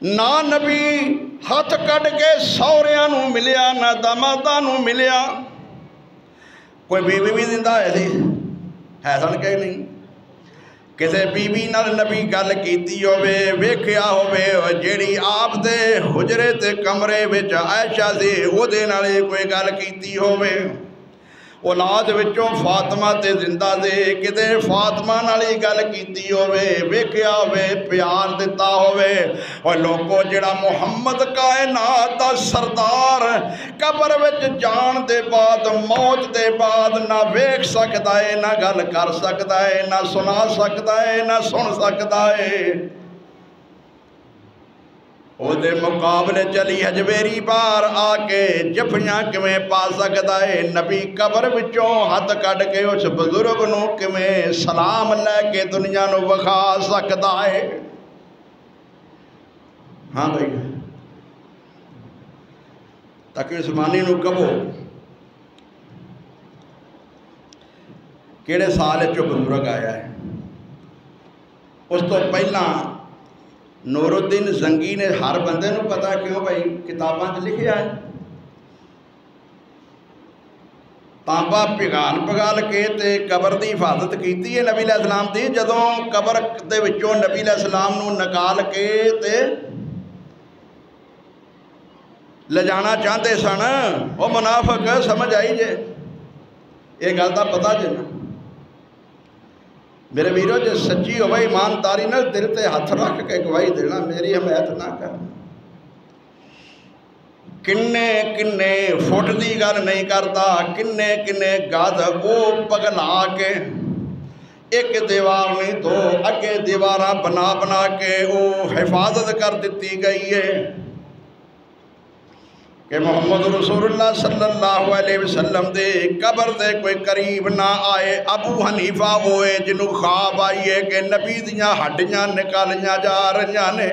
نہ نبی ہاتھ کٹ کے سوریاں نو ملیا نہ داماداں نو ملیا کوئی بی بی زندہ ہے تھی ہے سن کہ نہیں کسے بی بی نال نبی گل کیتی ہوئے ویکھیا ہوئے جیڑی آپ دے حجرے تے کمرے وچ عائشہ سی او دے نالے کوئی گل کیتی ہوئے اولاد وچوں فاطمہ تے زندہ دے کدے فاطمہ نالی گل کیتی ہوئے ویکھیا ہوئے پیار دیتا ہوئے اور لوگوں جڑا محمد کائنات دا سردار قبر وچ جان دے بعد موت دے بعد نہ ویکھ سکدا ہے نہ گل کر سکدا ہے نہ سنا سکدا ہے نہ سن سکدا ہے او دے مقابلے چلی حجویری بار آکے جفیاں کمیں پا سکتا ہے نبی قبر وچوں ہاتھ کٹ کے اس بزرگ نو کمیں سلام لے کے دنیا نو وکھا سکتا ہے ہاں بھائی تقی عثمانی نو کبو کیڑے سال چو بزرگ آیا ہے اس تو پہلا نور الدین زنگی نے ہر بندے نو پتا کیوں بھائی کتاباں چ لکھیا ہے تانبا پگال کے تے قبر دی حفاظت کیتی ہے نبی علیہ السلام دی جدوں قبر دے وچوں نبی علیہ السلام نو نکال کے تے لے جانا چاہتے سن وہ منافق سمجھ آئی جے یہ گل دا پتا جے نا میرے ویرو جو سچی ہوئے ایمانداری نہ دل تے ہاتھ رکھ کے گواہی دینا میری حمایت نہ کر کنے فٹ دی گل نہیں کرتا کنے گد وہ پگلا کے ایک دیوار نہیں دو اگے دیواراں بنا کے وہ حفاظت کر دیتی گئی ہے کہ محمد رسول اللہ صلی اللہ علیہ وسلم دے قبر دے کوئی قریب نہ آئے ابو حنیفہ ہوئے جنہوں خواب آئیے کہ نبی دیاں ہڈیاں نکالیاں جا رہیاں نے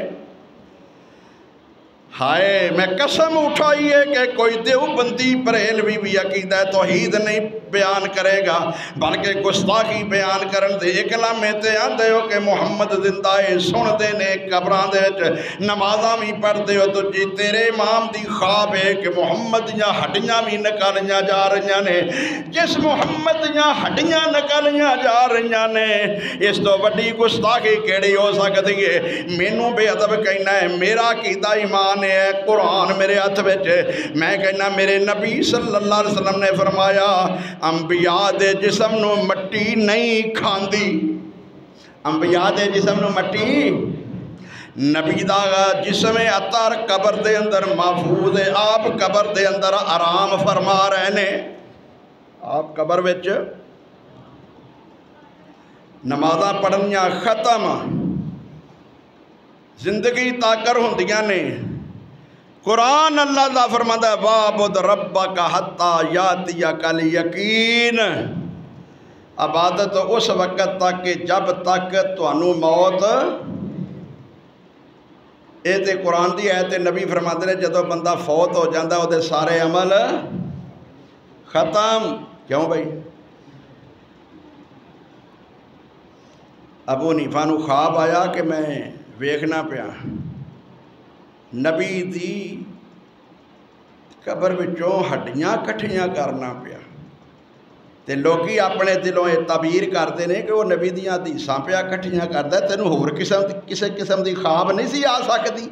ہائے میں قسم اٹھائیے کہ کوئی دیوبندی بریلوی بھی عقیدہ توحید نہیں بیان کرے گا بلکہ گستاخی بیان کرن دے کلمے تے آندے ہو کہ محمد زندہ ہے سن دے نے قبراں دے وچ نمازاں بھی پڑھ دے ہو تو جی تیرے امام دی خواب ہے کہ محمد دیاں ہڈیاں بھی نکالیاں جا رہیاں نے جس محمد دیاں ہڈیاں نکالیاں جا رہیاں نے اس تو وڈی گستاخی کیڑی ہو سکتی ہے مینوں بے ادب کہنا ہے میرا عقیدہ ایمان ہے قرآن میرے ہاتھ وچ میں کہنا میرے نبی صلی اللہ علیہ وسلم نے فرمایا انبیاء دے جسم نو مٹی نہیں کھاندی انبیاء دے جسم نو مٹی نبی دا جسم اطہر قبر دے اندر محفوظ ہے آپ قبر دے اندر آرام فرما رہے نے آپ قبر وچ نمازاں پڑھنیاں ختم زندگی تاکر ہوندیاں نے قرآن اللہ دا فرماتا ہے وَعْبُدْ رَبَّكَ حَتَّى يَأْتِيَكَ الْيَقِينُ عبادت اس وقت تک کہ جب تک تانوں موت اے تے قرآن دی آیت نبی فرماتے ہیں جدو بندہ فوت ہو جاندہ وہ دے سارے عمل ختم کیوں بھائی ابو حنیفہ نو خواب آیا کہ میں ویکھنا پیا نبی دی قبر وچوں ہڈیاں کٹھیاں کرنا پیا تے لوکی اپنے دلوں یہ تعبیر کرتے ہیں کہ وہ نبی دیاں حدیثاں پیا کٹھیاں کردا ہے، تینوں ہور کسے قسم دی خواب نہیں سی آ سکتی۔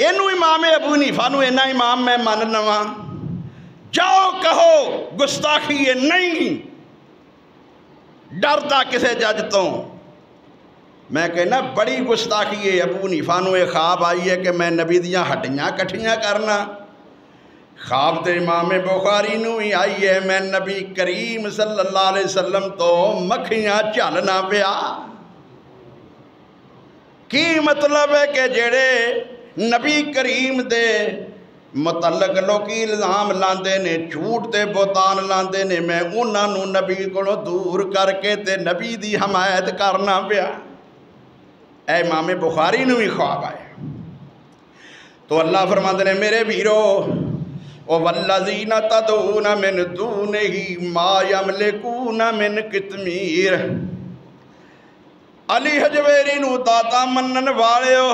اینو امام ابو حنیفہ نو اینا امام میں من لواں، جاؤ کہو گستاخی یہ نہیں، ڈرتا کسے جج تو؟ میں کہنا بڑی گستاخی ہے ابو حنیفہ نو یہ خواب آئی ہے کہ میں نبی دیاں ہڈیاں کٹھیاں کرنا۔ خواب تے امام بخاری نو ہی آئی ہے میں نبی کریم صلی اللہ علیہ وسلم تو مکھیاں چلنا پیا۔ کی مطلب ہے کہ جڑے نبی کریم دے متعلق لوکی الزام لاندے نے، جھوٹ تے بہتان لاندے نے، میں انہاں نو نبی کو دور کر کے تے نبی دی حمایت کرنا پیا۔ اے امام بخاری نو ہی خواب آئے تو اللہ فرماندے نے میرے ویرو وَالَّذِينَ تَدْعُونَ مِن دُونِهِ مَا يَمْلِكُونَ مِن قِطْمِيرٍ۔ علی حجویری نو داتا منن والے ہو،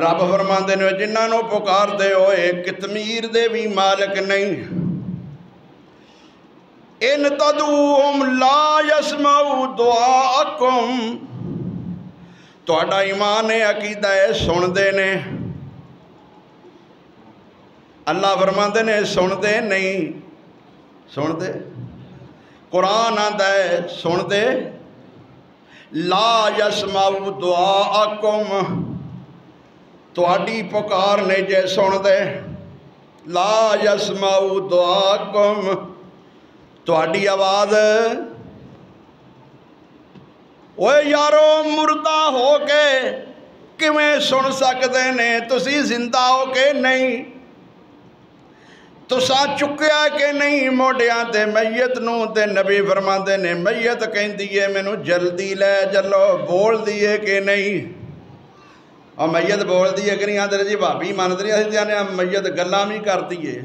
رب فرماندے نے جنہاں نو پکار دے ہوئے قطمیر دے بھی مالک نہیں۔ ان تدعوہم لا یسمعوا دعاءکم، تہاڈا ایمان عقیدہ ہے سن دے نے، اللہ فرماندے نے سن دے نہیں، سن دے قرآن آندا ہے سن دے، لا یسمعوا دعاءکم، تہاڈی پکار نے جے سن دے، لا یسمعوا دعاءکم، تہاڈی آواز اوے یارو مردہ ہو کے کیویں سن سکدے نے، تسی زندہ ہو کے نہیں، تساں چکیا کہ نہیں موڈیاں تے میت نو، تے نبی فرماندے نے میت کہندی ہے مینوں جلدی لے چلو، بول دیے کہ نہیں؟ اور میت بول دیے کہ نہیں؟ آدھے جی بھابی ماندے نہیں، اسی آنے میت گلاں بھی کر دیے،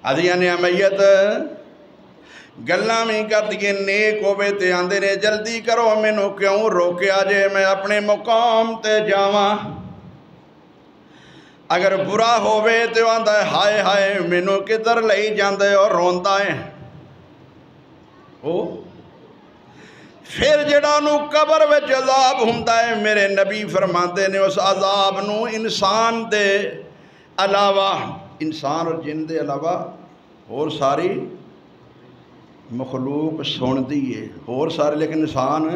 اسی آنے میت گلاں بھی کر دیے، نیک ہوے تے آندے نے جلدی کرو، مینوں کیوں روکیا جے میں اپنے مقام تے جاواں؟ اگر برا ہووے تو آندا ہے ہائے ہائے مینوں کدھر لئی جاندے اور روندا ہے۔ پھر جڑا نو قبر وچ عذاب ہوندا ہے، میرے نبی فرماندے نے اس عذاب نو انسان دے علاوہ، انسان اور جن دے علاوہ اور ساری مخلوق سن دی ہے، اور سارے لیکن انسان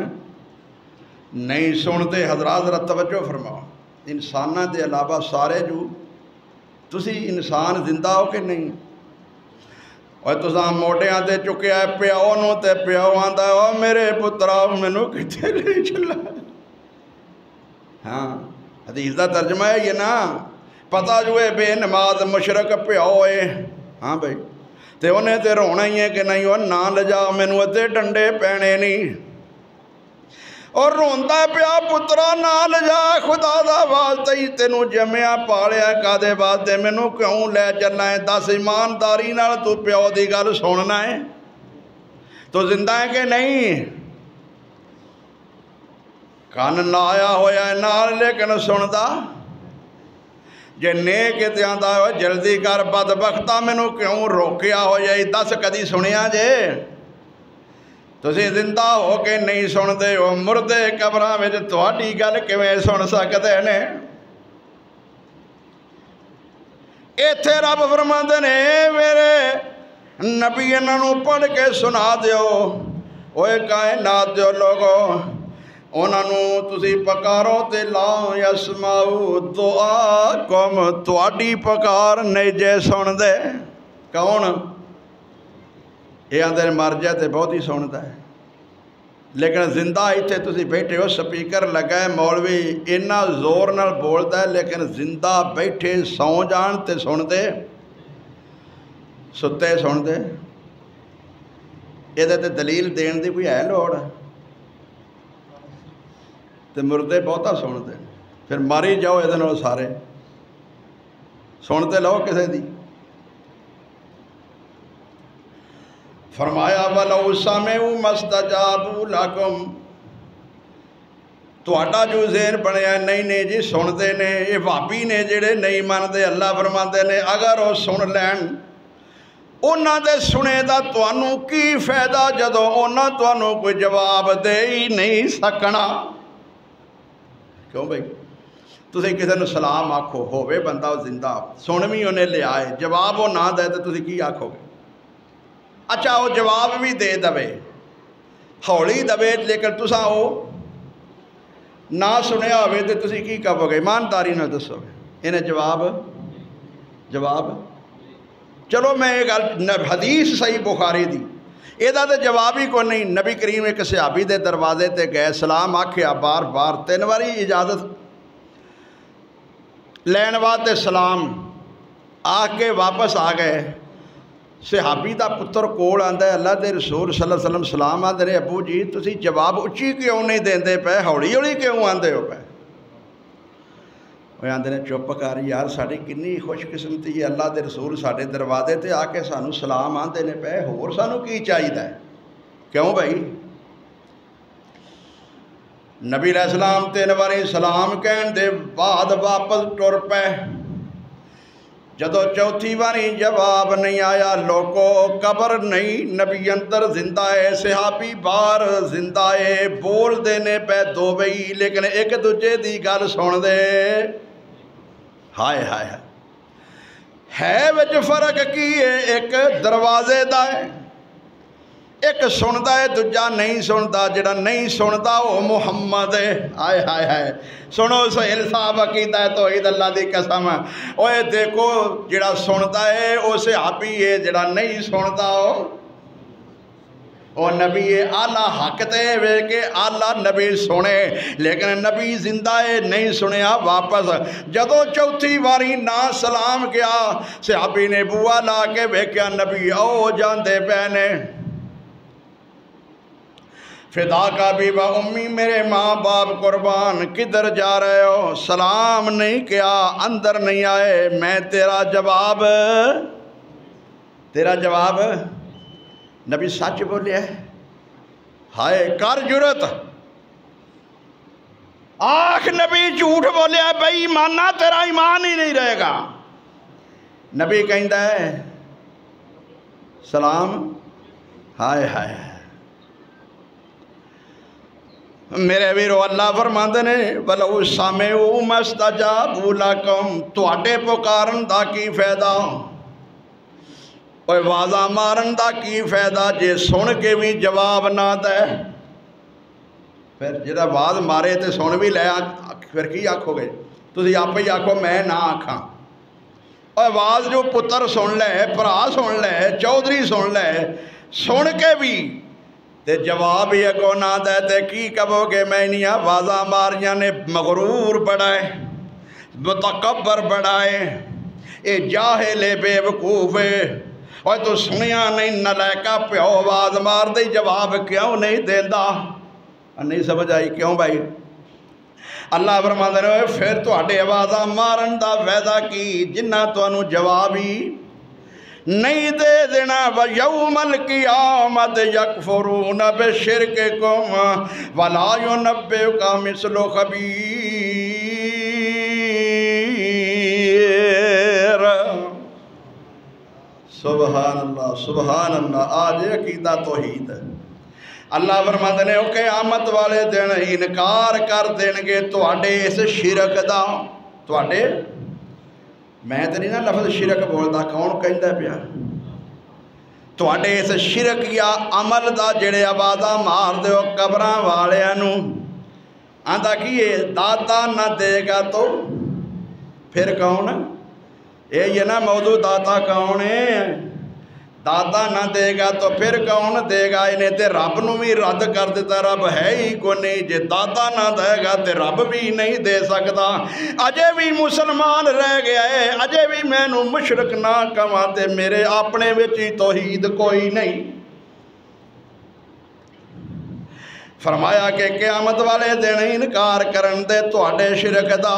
نہیں سنتے۔ حضرات ذرا توجہ فرماؤ، انسانہ دے علاوہ سارے جو تسی انسان زندہ ہو کہ نہیں؟ اور تساں موٹیاں تے چکیا ہے پیاؤ نو، تے پیاؤ آندا ہے او میرے پترا مینوں کتے لے چلا۔ ہاں حدیث دا ترجمہ ہے یہ نا، پتہ جو ہے بے نماز مشرک پیاؤ ہے، ہاں بھائی تے انہیں تے رونا ہی ہے کہ نہیں وہ نہ لجا مینوں تے ڈنڈے پینے نہیں، اور روندا پیا پترا نہ لجا خدا دا واسطہ ہی تینوں جمیا پالیا کادے واسطے مینوں کیوں لے چلنا ہے؟ دس ایمانداری نال تو پیو دی گل سننا ہے تو زندہ ہے کہ نہیں؟ کان لایا ہویا ہے نال لیکن سندا، جے نیک تے آندا ہے جلدی کر بدبختہ مینوں کیوں روکیا ہو جائے؟ دس کدی سنیا جے؟ تسی زندہ ہو کے نہیں سنتے ہو، مردے قبراں وچ تہاڈی گل کیویں سن سکدے نے؟ ایتھے رب فرماندے نے میرے نبی انہاں نوں پڑھ کے سنا دیو، اوے کائنات دے لوگو انہاں نوں تسی پکارو تے لا یسمعوا دعاکم، تہاڈی پکار نہیں جے سن دے۔ کون؟ یہ آندے مر جائے تے بہت ہی سنتا ہے، لیکن زندہ ایتھے تسی بیٹھے ہو، سپیکر لگا ہے، مولوی اینا زور نال بولتا ہے، لیکن زندہ بیٹھے سو جان تے سن دے، ستے سن دے۔ یہ تے دلیل دین دی کوئی ہے لوڑ؟ تے مردے بہتا سن دے، پھر ماری جاؤ یہ دنوں سارے سنتے لو کسے دی۔ فرمایا وَلَوْ سَمِعُوا مَا اسْتَجَابُوا لَكُمْ تہاڈا جو ذہن بنیا نہیں جی سنتے نے یہ بھابی نے جڑے نہیں مانتے اللہ فرماندے نے اگر وہ سن لین انہاں دے سنے دا تانوں کی فائدہ جدوں انہاں تانوں کوئی جواب دے ہی نہیں سکنا کیوں بھائی تسی کسی نو سلام آکھو ہووے بندہ زندہ سن بھی انہیں لے آئے جواب وہ نہ دے تو تسی کی آکھو گے اچھا وہ جواب بھی دے دوے ہولی دوے لیکن تساں وہ نہ سنیا ہوئے تو تسی کی کہو گے ایمانداری نہ دسو گے انہیں جواب چلو میں ایک حدیث صحیح بخاری دی ایدہ دے جواب ہی کو نہیں نبی کریم ایک صحابی دے دروازے تے گئے سلام آکھیا بار بار 3 باری اجازت لین واسطے سلام آ کے واپس آ گئے صحابی دا پتر کول آندا ہے اللہ دے رسول صلی اللہ علیہ وسلم سلام آندے نے ابو جی تسی جواب اچھی کیوں نہیں دیندے پے ہولی ہولی کیوں آندے ہو پے وہ آندے نے چپ کر یار ساڈی کنی خوش قسمتی ہے اللہ دے رسول ساڈے دروازے تے آ کے سانو سلام آندے نے پے ہور سانو کی چاہیدا ہے کیوں بھائی نبی علیہ السلام 3 باری سلام کہن دے بعد واپس ٹر پے جدو چوتھی باری جواب نہیں آیا لوگو قبر نہیں نبی اندر زندہ ہے صحابی باہر زندہ ہے بول دینے پہ دو بئی لیکن ایک دوجے دی گل سن دے ہائے ہائے ہے وچ فرق کی ہے ایک دروازے دا ہے ایک سندا ہے دوجا نہیں سندا جڑا نہیں سندا وہ محمد ہے ہائے ہائے ہائے سنو سہیل صاحب عقیدہ ہے توحید اللہ دی قسم اوے دیکھو جڑا سندا ہے وہ صحابی ہے جڑا نہیں سندا وہ نبی اعلیٰ حق تے وے کہ اعلیٰ نبی سنے لیکن نبی زندہ ہے نہیں سنیا واپس جدو چوتھی باری نہ سلام کیا صحابی نے بوا لا کے ویکھیا نبی او جاندے پے نے فدا کا بھی با امی میرے ماں باپ قربان کدھر جا رہے ہو سلام نہیں کیا اندر نہیں آئے میں تیرا جواب نبی سچ بولیا ہے ہائے کر جرت آخ نبی جھوٹ بولیا ہے بھائی ایمانہ تیرا ایمان ہی نہیں رہے گا نبی کہندا ہے سلام ہائے ہائے میرے ویرو اللہ فرماندے نے وَلَوْ سَمِعُوا مَا اسْتَجَابُوا لَكُمْ تواڈے پکارن دا کی فائدہ اوے آوازاں مارن دا کی فائدہ جے سن کے بھی جواب نہ دے پھر جڑا آواز مارے تے سن بھی لے پھر کی آکھو گے تسی آپ ہی آکھو میں نہ آکھاں اوے آواز جو پتر سن لے بھرا سن لے چودھری سن لے سن کے بھی تے جواب یہ کو نہ دے تے کی کہو گے میں نہیں آوازاں ماریاں نے مغرور بڑھائے متکبر بڑھائے اے جاہل بے وقوف اور تو سنیا نہیں نلائکہ پیو آواز مار دے جواب کیوں نہیں دیندا نہیں سمجھ آئی کیوں بھائی اللہ فرماندے نے پھر تواڈے آوازاں مارن دا فائدہ کی جنہ تانوں جواب ہی نہیں دے دینا وَيَوْمَ الْقِيَامَةِ يَكْفُرُونَ بِشِرْكِكُمْ وَلَا يُنَبِّئُكَ مِثْلُ خَبِيرٍ سبحان اللہ آج عقیدہ توحید اللہ فرماندے نے او قیامت والے دن انکار کر دین گے تواڈے اس شرک دا تواڈے میں تو نہیں نا لفظ شرک بولدا کون کہندا پیا تواڈے اس شرک یا عمل دا جڑے آوازاں مار دیو قبراں والیاں نو آندا کی داتا نہ دے گا تو پھر کون یہ نا موضوع داتا کون ہے داتا نہ دے گا تو پھر کون دے گا انہیں تے رب نو بھی رد کر دیتا رب ہے ہی کو نہیں جے داتا نہ دے گا تے رب بھی نہیں دے سکتا اجے بھی مسلمان رہ گیا ہے اجے بھی میں نو مشرک نہ کہواتے میرے اپنے وچ توحید کوئی نہیں فرمایا کہ قیامت والے دن انکار کرن دے تواڈے شرک دا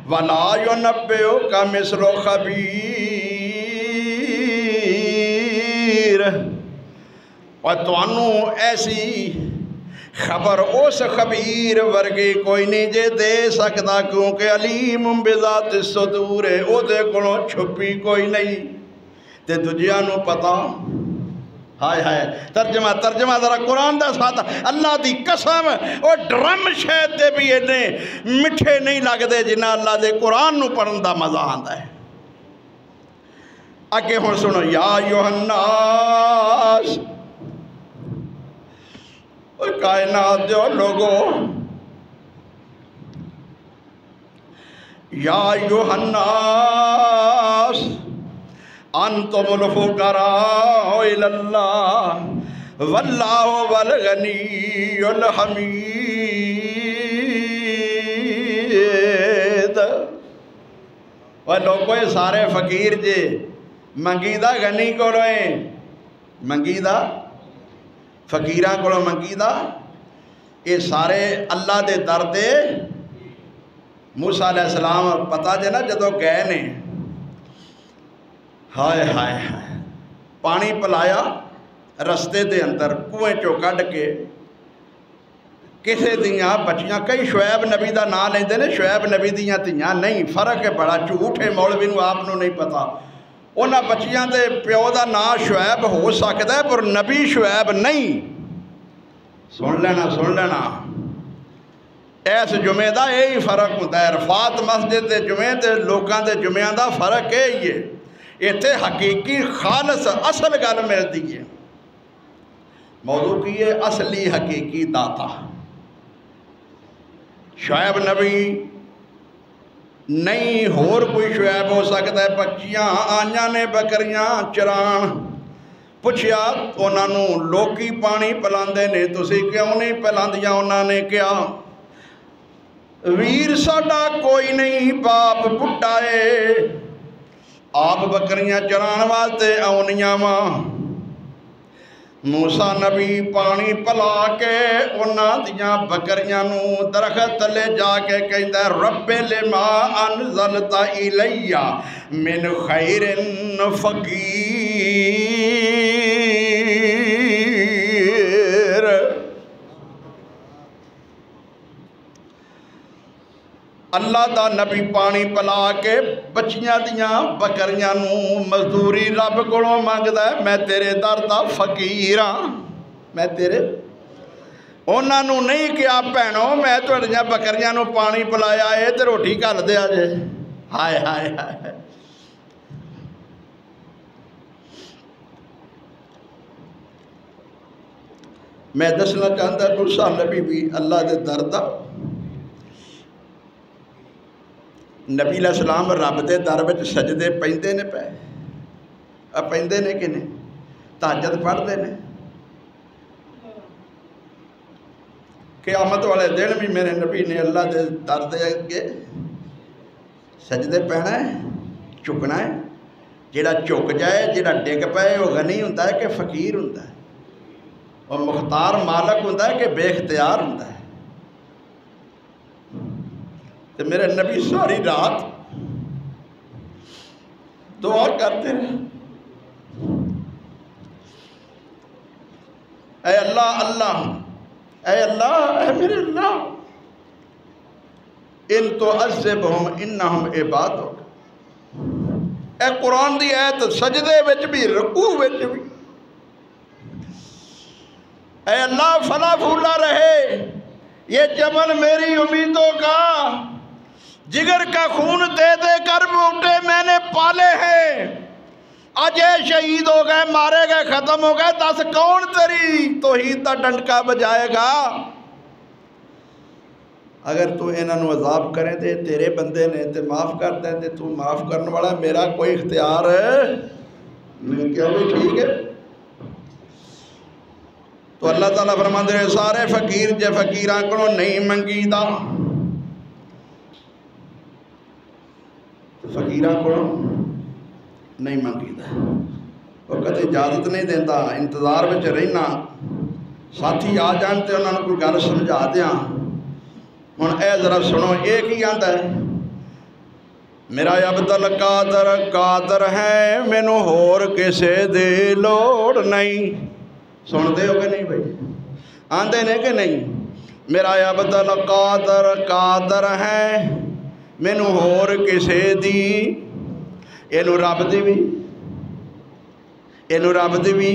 وَلَا يُنَبِّئُكَ مِثْلُ خَبِيرٍ اور توانوں ایسی خبر اس خبیر ورگی کوئی نہیں جے دے سکتا، کیونکہ علیم بذات الصدور ہے، او دے کولوں چھپی کوئی نہیں تے دجیاں نو پتا۔ ہائے ہائے ترجمہ ذرا قرآن دا ساتھ، اللہ دی قسم او ڈرم شہد دے بھی اینے مٹھے نہیں لگ دے جنہ اللہ دے قرآن نو پڑھن دا مزہ آندا ہے۔ اگے ہن سنو، یا ایھا الناس، کائنات جو لوگو، یا ایھا الناس انتم الفقراء الی اللہ واللہ هو الغنی الحمید۔ وہ لوگوں یہ سارے فقیر جے منگیدہ غنی کو روئیں، منگیدہ فقیران کو منگیدہ، یہ سارے اللہ دے دردے موسیٰ علیہ السلام پتا جے نا جدو گئے نے، ہائے ہائے ہائے پانی پلایا رستے دے اندر کوئیں چو کڈ کے، کسے دیاں بچیاں، کئی شعیب نبی دا نام لیندے نے، شعیب نبی دیاں تیاں نہیں، فرق ہے بڑا، جھوٹے مولوی نو آپ نو نہیں پتا، انہاں بچیاں دے پیو دا نام شعیب ہو سکتا ہے پر نبی شعیب نہیں۔ سن لینا ایس جمعہ دا یہی فرق ہوتا ہے، عرفات مسجد دے جمعہ دے لوکاں دے جمعہ دا فرق ہے یہ، ایتھے حقیقی خالص اصل گل ملتی ہے۔ موضوع کی ہے اصلی حقیقی داتا، شعیب نبی نہیں، ہور کوئی شعیب ہو سکتا ہے۔ بچیاں آئیاں نے بکریاں چران، پوچھیا انہاں نوں لوکی پانی پلاندے نے، تسی کیوں نہیں پلاندیاں؟ انہاں نے کیا ویر ساڈا کوئی نہیں، باپ بڈھا ہے، آپ بکریاں چران واسطے آونیاں ماں۔ موسیٰ نبی پانی پلا کے انہاں دیاں بکریاں نو درخت تلے جا کے کہندا ہے، رب لما انزلت الی من خیر فقیر۔ اللہ دا نبی پانی پلا کے بچیاں دیاں بکریاں نو مزدوری رب کولوں مانگدا ہے، میں تیرے در دا فقیر ہاں، میں تیرے انہاں نو نہیں کیا بھینو میں تہاڈیاں بکریاں نو پانی پلایا ہے تے روٹی گھل دیا جے۔ ہائے ہائے ہائے میں دسنا چاہتا موسیٰ نبی بھی اللہ دے در دا، نبی علیہ السلام رب دے در وچ سجدے پیندے نے پے، پیندے نے کہ نہیں؟ تہجد پڑھتے نے؟ قیامت والے دن بھی میرے نبی نے اللہ دے در دے اگے سجدے پہنا ہے، چکنا ہے، جیڑا چک جائے جیڑا ڈگ پائے وہ غنی ہوتا ہے کہ فقیر ہوتا ہے، اور مختار مالک ہوتا ہے کہ بے اختیار ہوتا ہے۔ تو میرے نبی ساری رات دعا کرتے رہے، اے اللہ اللہ، اے اللہ، اے میرے اللہ، ان تعذبہم انہم عبادک۔ اے قرآن دی آیت سجدے وچ بھی رکوع وچ بھی، اے اللہ فلا پھولا رہے یہ چمن میری امیدوں کا، جگر کا خون دے دے کر بوٹے میں نے پالے ہیں، آج یہ شہید ہو گئے، مارے گئے، ختم ہو گئے، دس کون تیری توحید دا ڈنڈکا بجائے گا؟ اگر تو انہاں نو عذاب کرے دے تیرے بندے نے تے معاف کر دے تے تو معاف کرنے والا، میرا کوئی اختیار ہے میں کیا بھی ٹھیک ہے۔ تو اللہ تعالیٰ فرماندے رہے سارے فقیر جے فقیراں کو نہیں منگی دا، فقیراں کو نہیں منگی دا، وہ کدے اجازت نہیں دینا، انتظار وچ رہنا، ساتھی آ جان تے انہاں کو گل سمجھا دیاں۔ ہن اے ذرا سنو، ایک ہی آندا ہے میرا عبدال قادر قادر ہے، مینوں ہور کسے دی لوڑ نہیں، سنتے ہو کہ نہیں بھائی؟ آندے نے کہ نہیں؟ میرا عبدل قادر قادر ہے مینوں ہور کسے دی، اینو رب دی بھی، اینو رب دی بھی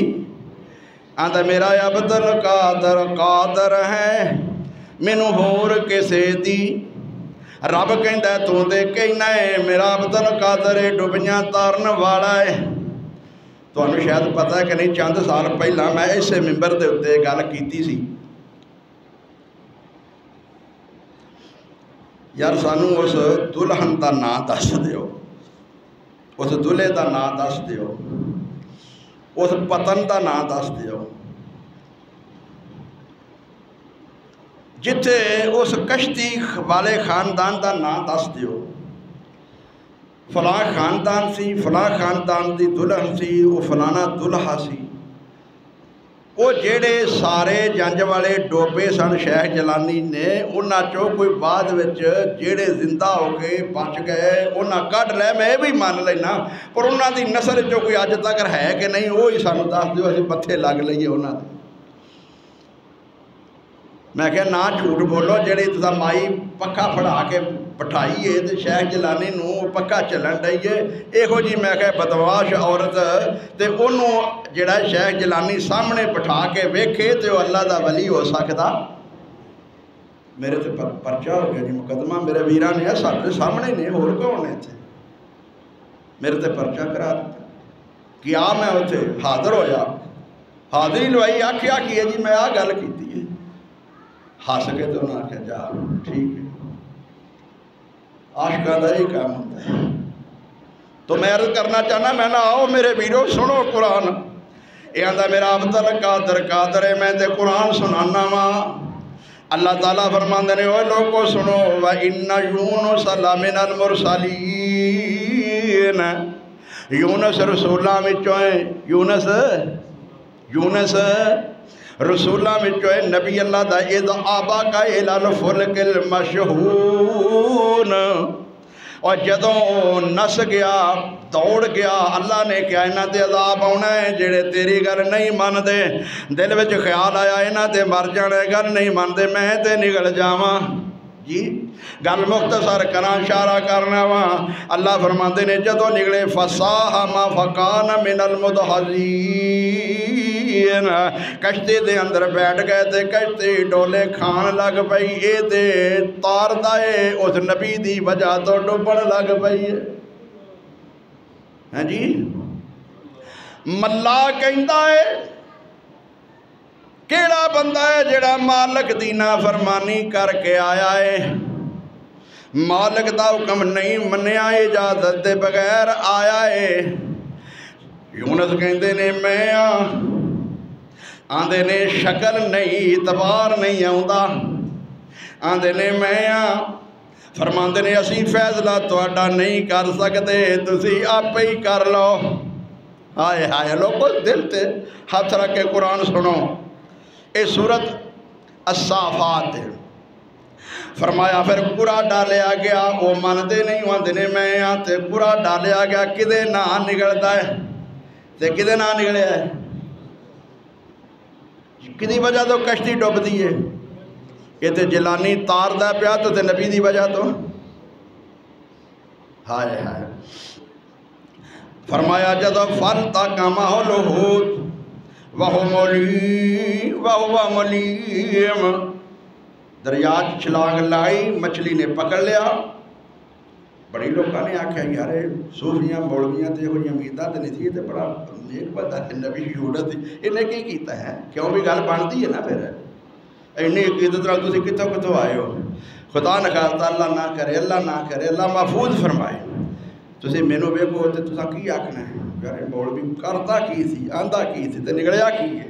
آندہ میرا عبدل قادر قادر ہے مینوں ہور کسے دی، رب کہندا تو دے کہنا ہے میرا عبدل قادر ڈبیاں تارن والا ہے۔ تو انہوں شاید پتہ ہے کہ نہیں، چند سال پہلا میں اسے ممبر دے اتے گل کیتی سی، یار سانو اس دلہن دا نام دس دیو، اس دلہے دا نام دس دیو، اس پتن دا نام دس دیو جتھے اس کشتی والے خاندان دا نام دس دیو، فلاں خاندان سی، فلاں خاندان دی دلہن سی، وہ فلانا دلہا سی، وہ جیڑے سارے جنج والے ڈوبے سن شیخ جیلانی نے انہاں چوں کوئی بعد وچ جیڑے زندہ ہو کے بچ گئے انہاں کڈ لے، میں بھی مان لینا، پر انہاں دی نسل چوں کوئی اج تک ہے کہ نہیں وہی سانو دس دیو، اسی پتھے لگ لئیے انہاں دے۔ میں کہا نہ جھوٹ بولو، جڑی تسا مائی پکھا پھڑا کے بٹھائیے تے شیخ جیلانی نوں پکھا چلن دئیے، ایہو جی میں کہا بدمعاش عورت تے انہوں جڑا شیخ جیلانی سامنے بٹھا کے ویکھے تے وہ اللہ دا ولی ہو سکتا؟ میرے تے پرچہ ہو گیا جی مقدمہ، میرے ویران نے سارے سامنے نے، اور کون نے تھے؟ میرے تے پرچہ کرا دیتا کیا میں اتھے حاضر ہویا، حاضری لوائی آکھیا کیا جی میں گل کیتی ہے، ہس کے تو نہ کہ جا ٹھیک ہے، عاشقاں دا ہی کام ہوتا ہے۔ تو میں عرض کرنا چاہنا، میں نہ آؤ میرے ویڈیو سنو قرآن، یہ آندہ میرا عبدل قادر قادر ہے، میں تے قرآن سنانا ماں۔ اللہ تعالیٰ فرماندے نے اوہ لوگوں سنو، وَإِنَّ يُونُسَ لَمِنَ الْمُرْسَلِينَ، یونس رسولہ وچوں ہے، یونس رسولہ وچوں ہے، نبی اللہ دا اِذْ آبَقَ إِلَى الْفُلْكِ الْمَشْحُونَ، اور جدوں نس گیا دوڑ گیا، اللہ نے کیا انہاں تے عذاب آنا ہے جڑے تیری گل نہیں مان دے، دل وچ خیال آیا انہاں تے مر جانے، گل نہیں مان دے میں تے نگل جاواں۔ جی گل مختصر کراں اشارہ کرنا وا، اللہ فرماندے نے جدوں نکلے فَسَاهَمَ فَكَانَ مِنَ الْمُدْحَضِينَ، کشتی دے اندر بیٹھ گئے تے کشتی ڈولے کھان لگ پئی، اے تے تار دائے اس نبی دی وجہ تو ڈوبن لگ پئی ہے۔ ہاں جی ملا کہندا ہے کیڑا بندہ ہے جڑا مالک دی نافرمانی کر کے آیا ہے، مالک دا حکم نہیں منیا، اجازت دے بغیر آیا ہے۔ یونس کہندے نے میں آندے نے شکل نہیں اعتبار نہیں آوندا، آندے نے میں فرماندے نے اسی فیصلہ تہاڈا نہیں کر سکتے، تسی آپ ہی کر لو۔ ہائے ہائے لوگو دل تے ہاتھ رکھ کے قرآن سنو، اے سورت الصافات ہے۔ فرمایا پھر قرآ ڈالیا گیا، وہ ماندے نہیں ہوندے نے میں تے قرآ ڈالیا گیا، کدے نہ نکلتا ہے تے کدے نہ نکلیا ہے، کدی وجہ تو کشتی ڈوب دی ہے، یہ تے جیلانی تار دا پیا تو تے نبی دی وجہ تو۔ ہائے ہائے فرمایا جدو فَالْتَقَمَهُ الْحُوتُ وَهُوَ مُلِيمٌ، دریا چھلانگ لائی، مچھلی نے پکڑ لیا۔ بڑی لوگاں نے آکھا یارے صوفیاں مولویاں تے ہوئی امیدہ تے نہیں تھی، تے بڑا نیک بندہ ہے نبی یونس، انہیں کی کیتا ہے کیوں بھی گل بنتی ہے نا پھر اینی عقیدت نال تسی کتھوں کتھوں آئے ہو، خدا نخواستہ اللہ نہ کرے، اللہ محفوظ فرمائے۔ تسی مینوں ویکھو تے تساں کی آکھنا ہے یار مولوی کرتا کی سی، آندا کی سی تے نکلیا کی ہے؟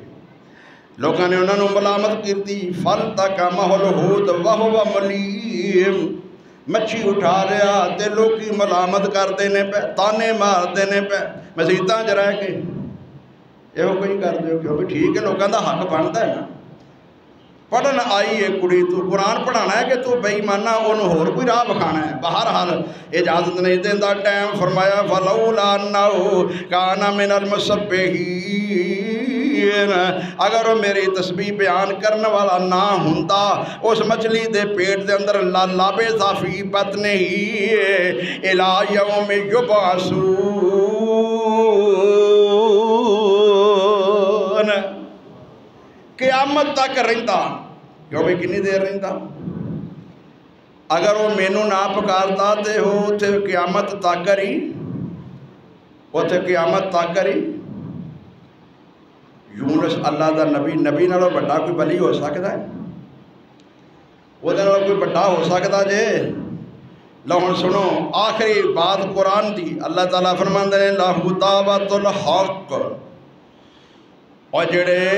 لوگاں نے انہاں نوں ملامت کیتی، فَالْتَقَمَهُ الْحُوتُ وَهُوَ مُلِيمٌ، مچھی اٹھا لیا تے لوکی ملامت کرتے نے پہ، تانے مارتے نے پہ، مسیتاں چ رہ کے یہ کوئی کر دیو کیوں بھی ٹھیک ہے، لوگاں دا حق بنتا ہے نا۔ پڑھن آئی ہے کڑی، تو قرآن پڑھانا ہے کہ تو بے ایمانا انہوں ہور کوئی راہ بکھانا ہے؟ بہرحال اجازت نہیں دیندا ٹائم، فرمایا فَلَوْلَا أَنَّهُ كَانَ مِنَ الْمُسَبِّحِينَ، اگر وہ میری تسبیح بیان کرنے والا نہ ہوندا اس مچھلی دے پیٹ دے اندر لابث فی بطنہ الی یوم یبعثون، قیامت تک رہندا۔ کیوں بھی کنی دیر رہندا؟ اگر وہ مینوں نہ پکارتا تے ہو تے قیامت تک کری، وہ تے قیامت تک کری۔ یونس اللہ دا نبی، نبی نالوں بڑا کوئی ولی ہو سکتا ہے؟ وہ دے نالوں کوئی بڑا ہو سکتا جے؟ لو ہن سنو آخری بات قرآن دی، اللہ تعالیٰ فرماندے نے لہو دعوت الحق، اور جڑے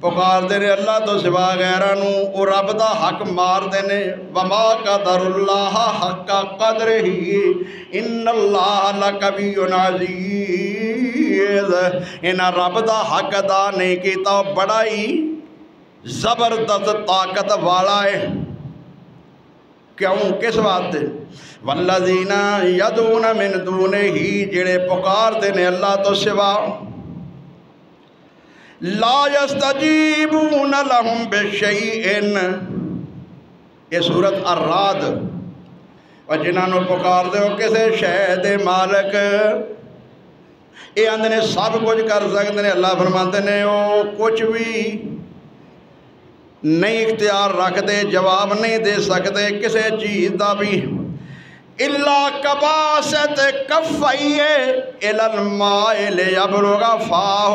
پکار دے نے اللہ تو سوا غیرانو او رب دا حق مار دے نے، وما قدر اللہ حق قدر ہی ان اللہ لقوی عزیز، انہاں رب دا حق ادا نہیں کیتا، بڑا ہی زبردست طاقت والا ہے۔ کیوں؟ کس بات دے؟ والذین یدعون من دونہ، جڑے پکار دے نے اللہ تو سوا، لا یستجیبون لہم بشیئن، یہ سورت الرعد، اور جنہاں نو پکار دے ہو کسے شے دے مالک، یہ اندر نے سب کچھ کر سکتے ہیں۔ اللہ فرماتے ہیں وہ کچھ بھی نہیں اختیار رکھتے، جواب نہیں دے سکتے کسے چیز دا بھی، إِلَّا كَبَاسَتِ كَفَّيْهِ إِلَى الْمَاءِ لِيَبْلُغَ فَاهُ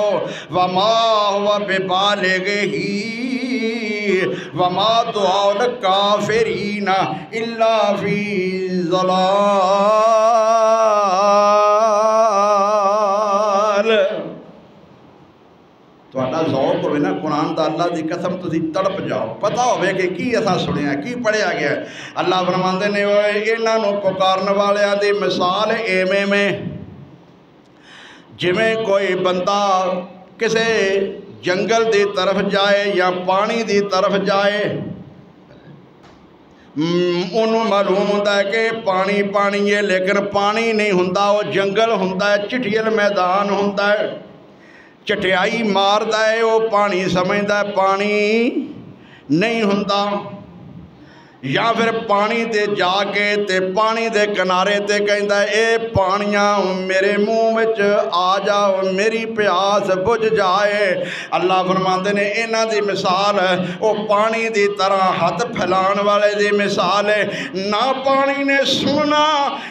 وَمَا هُوَ بِبَالِغِهِ وَمَا دُعَاءُ الْكَافِرِينَ إِلَّا فِي ضَلَالٍ۔ تو اٹھا ذوق ہوئے نا قرآن دا، اللہ دی قسم تسی تڑپ جاؤ، پتہ ہوئے کہ کی ایسا سنیا کی پڑھیا گیا ہے۔ اللہ فرماندے نے انہاں نو پکارن والیاں دی مثال ایویں میں جویں کوئی بندہ کسے جنگل دی طرف جائے یا پانی دی طرف جائے، انہوں معلوم ہوتا ہے کہ پانی پانی ہے لیکن پانی نہیں ہوتا، وہ جنگل ہوتا ہے، چٹھیل میدان ہوتا ہے، چٹیائی ماردا ہے، وہ پانی سمجھدا ہے پانی نہیں ہوندا، یا پھر پانی تے جا کے تے پانی دے کنارے تے کہندا ہے اے پانیاں میرے منہ وچ آ جاؤ، میری پیاس بجھ جائے۔ اللہ فرماندے نے انہاں دی مثال وہ پانی دی طرح ہاتھ پھیلان والے دی مثال ہے، نہ پانی نے سننا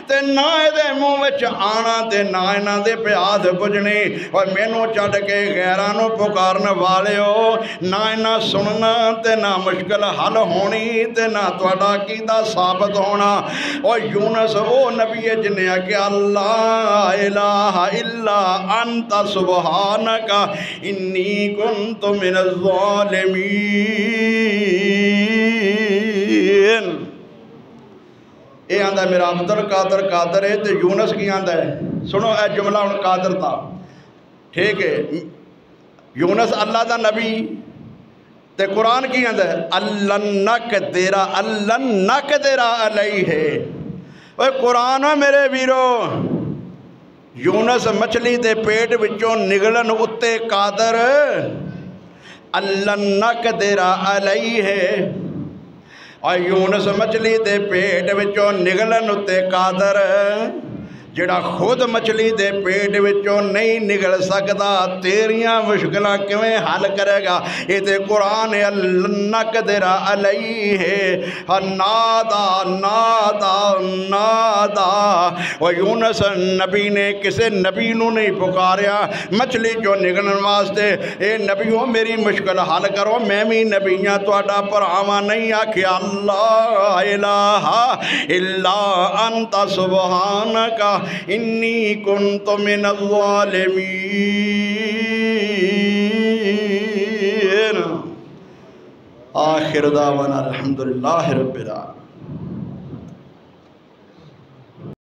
تے نہ دے منہ وچ آنا تے نہ انہاں دے پیاس بجھنی۔ اور مینوں چھڈ کے غیراں نوں پکارن والے ہو، نہ انہاں سننا تے نہ مشکل حل ہونی تے نہ تواڈا عقیدہ ثابت ہونا۔ اور یونس او نبی ہے جنہیں کہ اللہ الہ الا انت سبحانک انی کنت من الظالمین۔ اے آندہ ہے میرا عبدالقادر قادر ہے تو یونس کی آندہ ہے، سنو اے جملہ ان قادر تھا، ٹھیک ہے؟ یونس اللہ دا نبی تے قرآن کی اندر اللہ نقدر علیہ، اوہ قرآن ہے میرے ویرو، یونس مچھلی دے پیٹ وچوں نگلن اتے قادر، اللہ نقدر علیہ، اور یونس مچھلی دے پیٹ وچوں نگلن اتے قادر، جڑا خود مچھلی دے پیٹ وچوں نہیں نگل سکدا، تیریاں مشکلہ کیویں حل کرے گا؟ یہ تے قرآن نقدر علیہ، نادا نادا نادا۔ اور یونس نبی نے کسے نبی نو نہیں پکاریا مچھلی جو نگلن واسطے، اے نبیوں میری مشکل حل کرو، میں بھی نبیاں تواڈا پراواں نہیں آکھیا اللہ الہ الا انت سبحانک انی کنت من الظالمین۔ آخر دعوانا الحمدللہ رب العالمین۔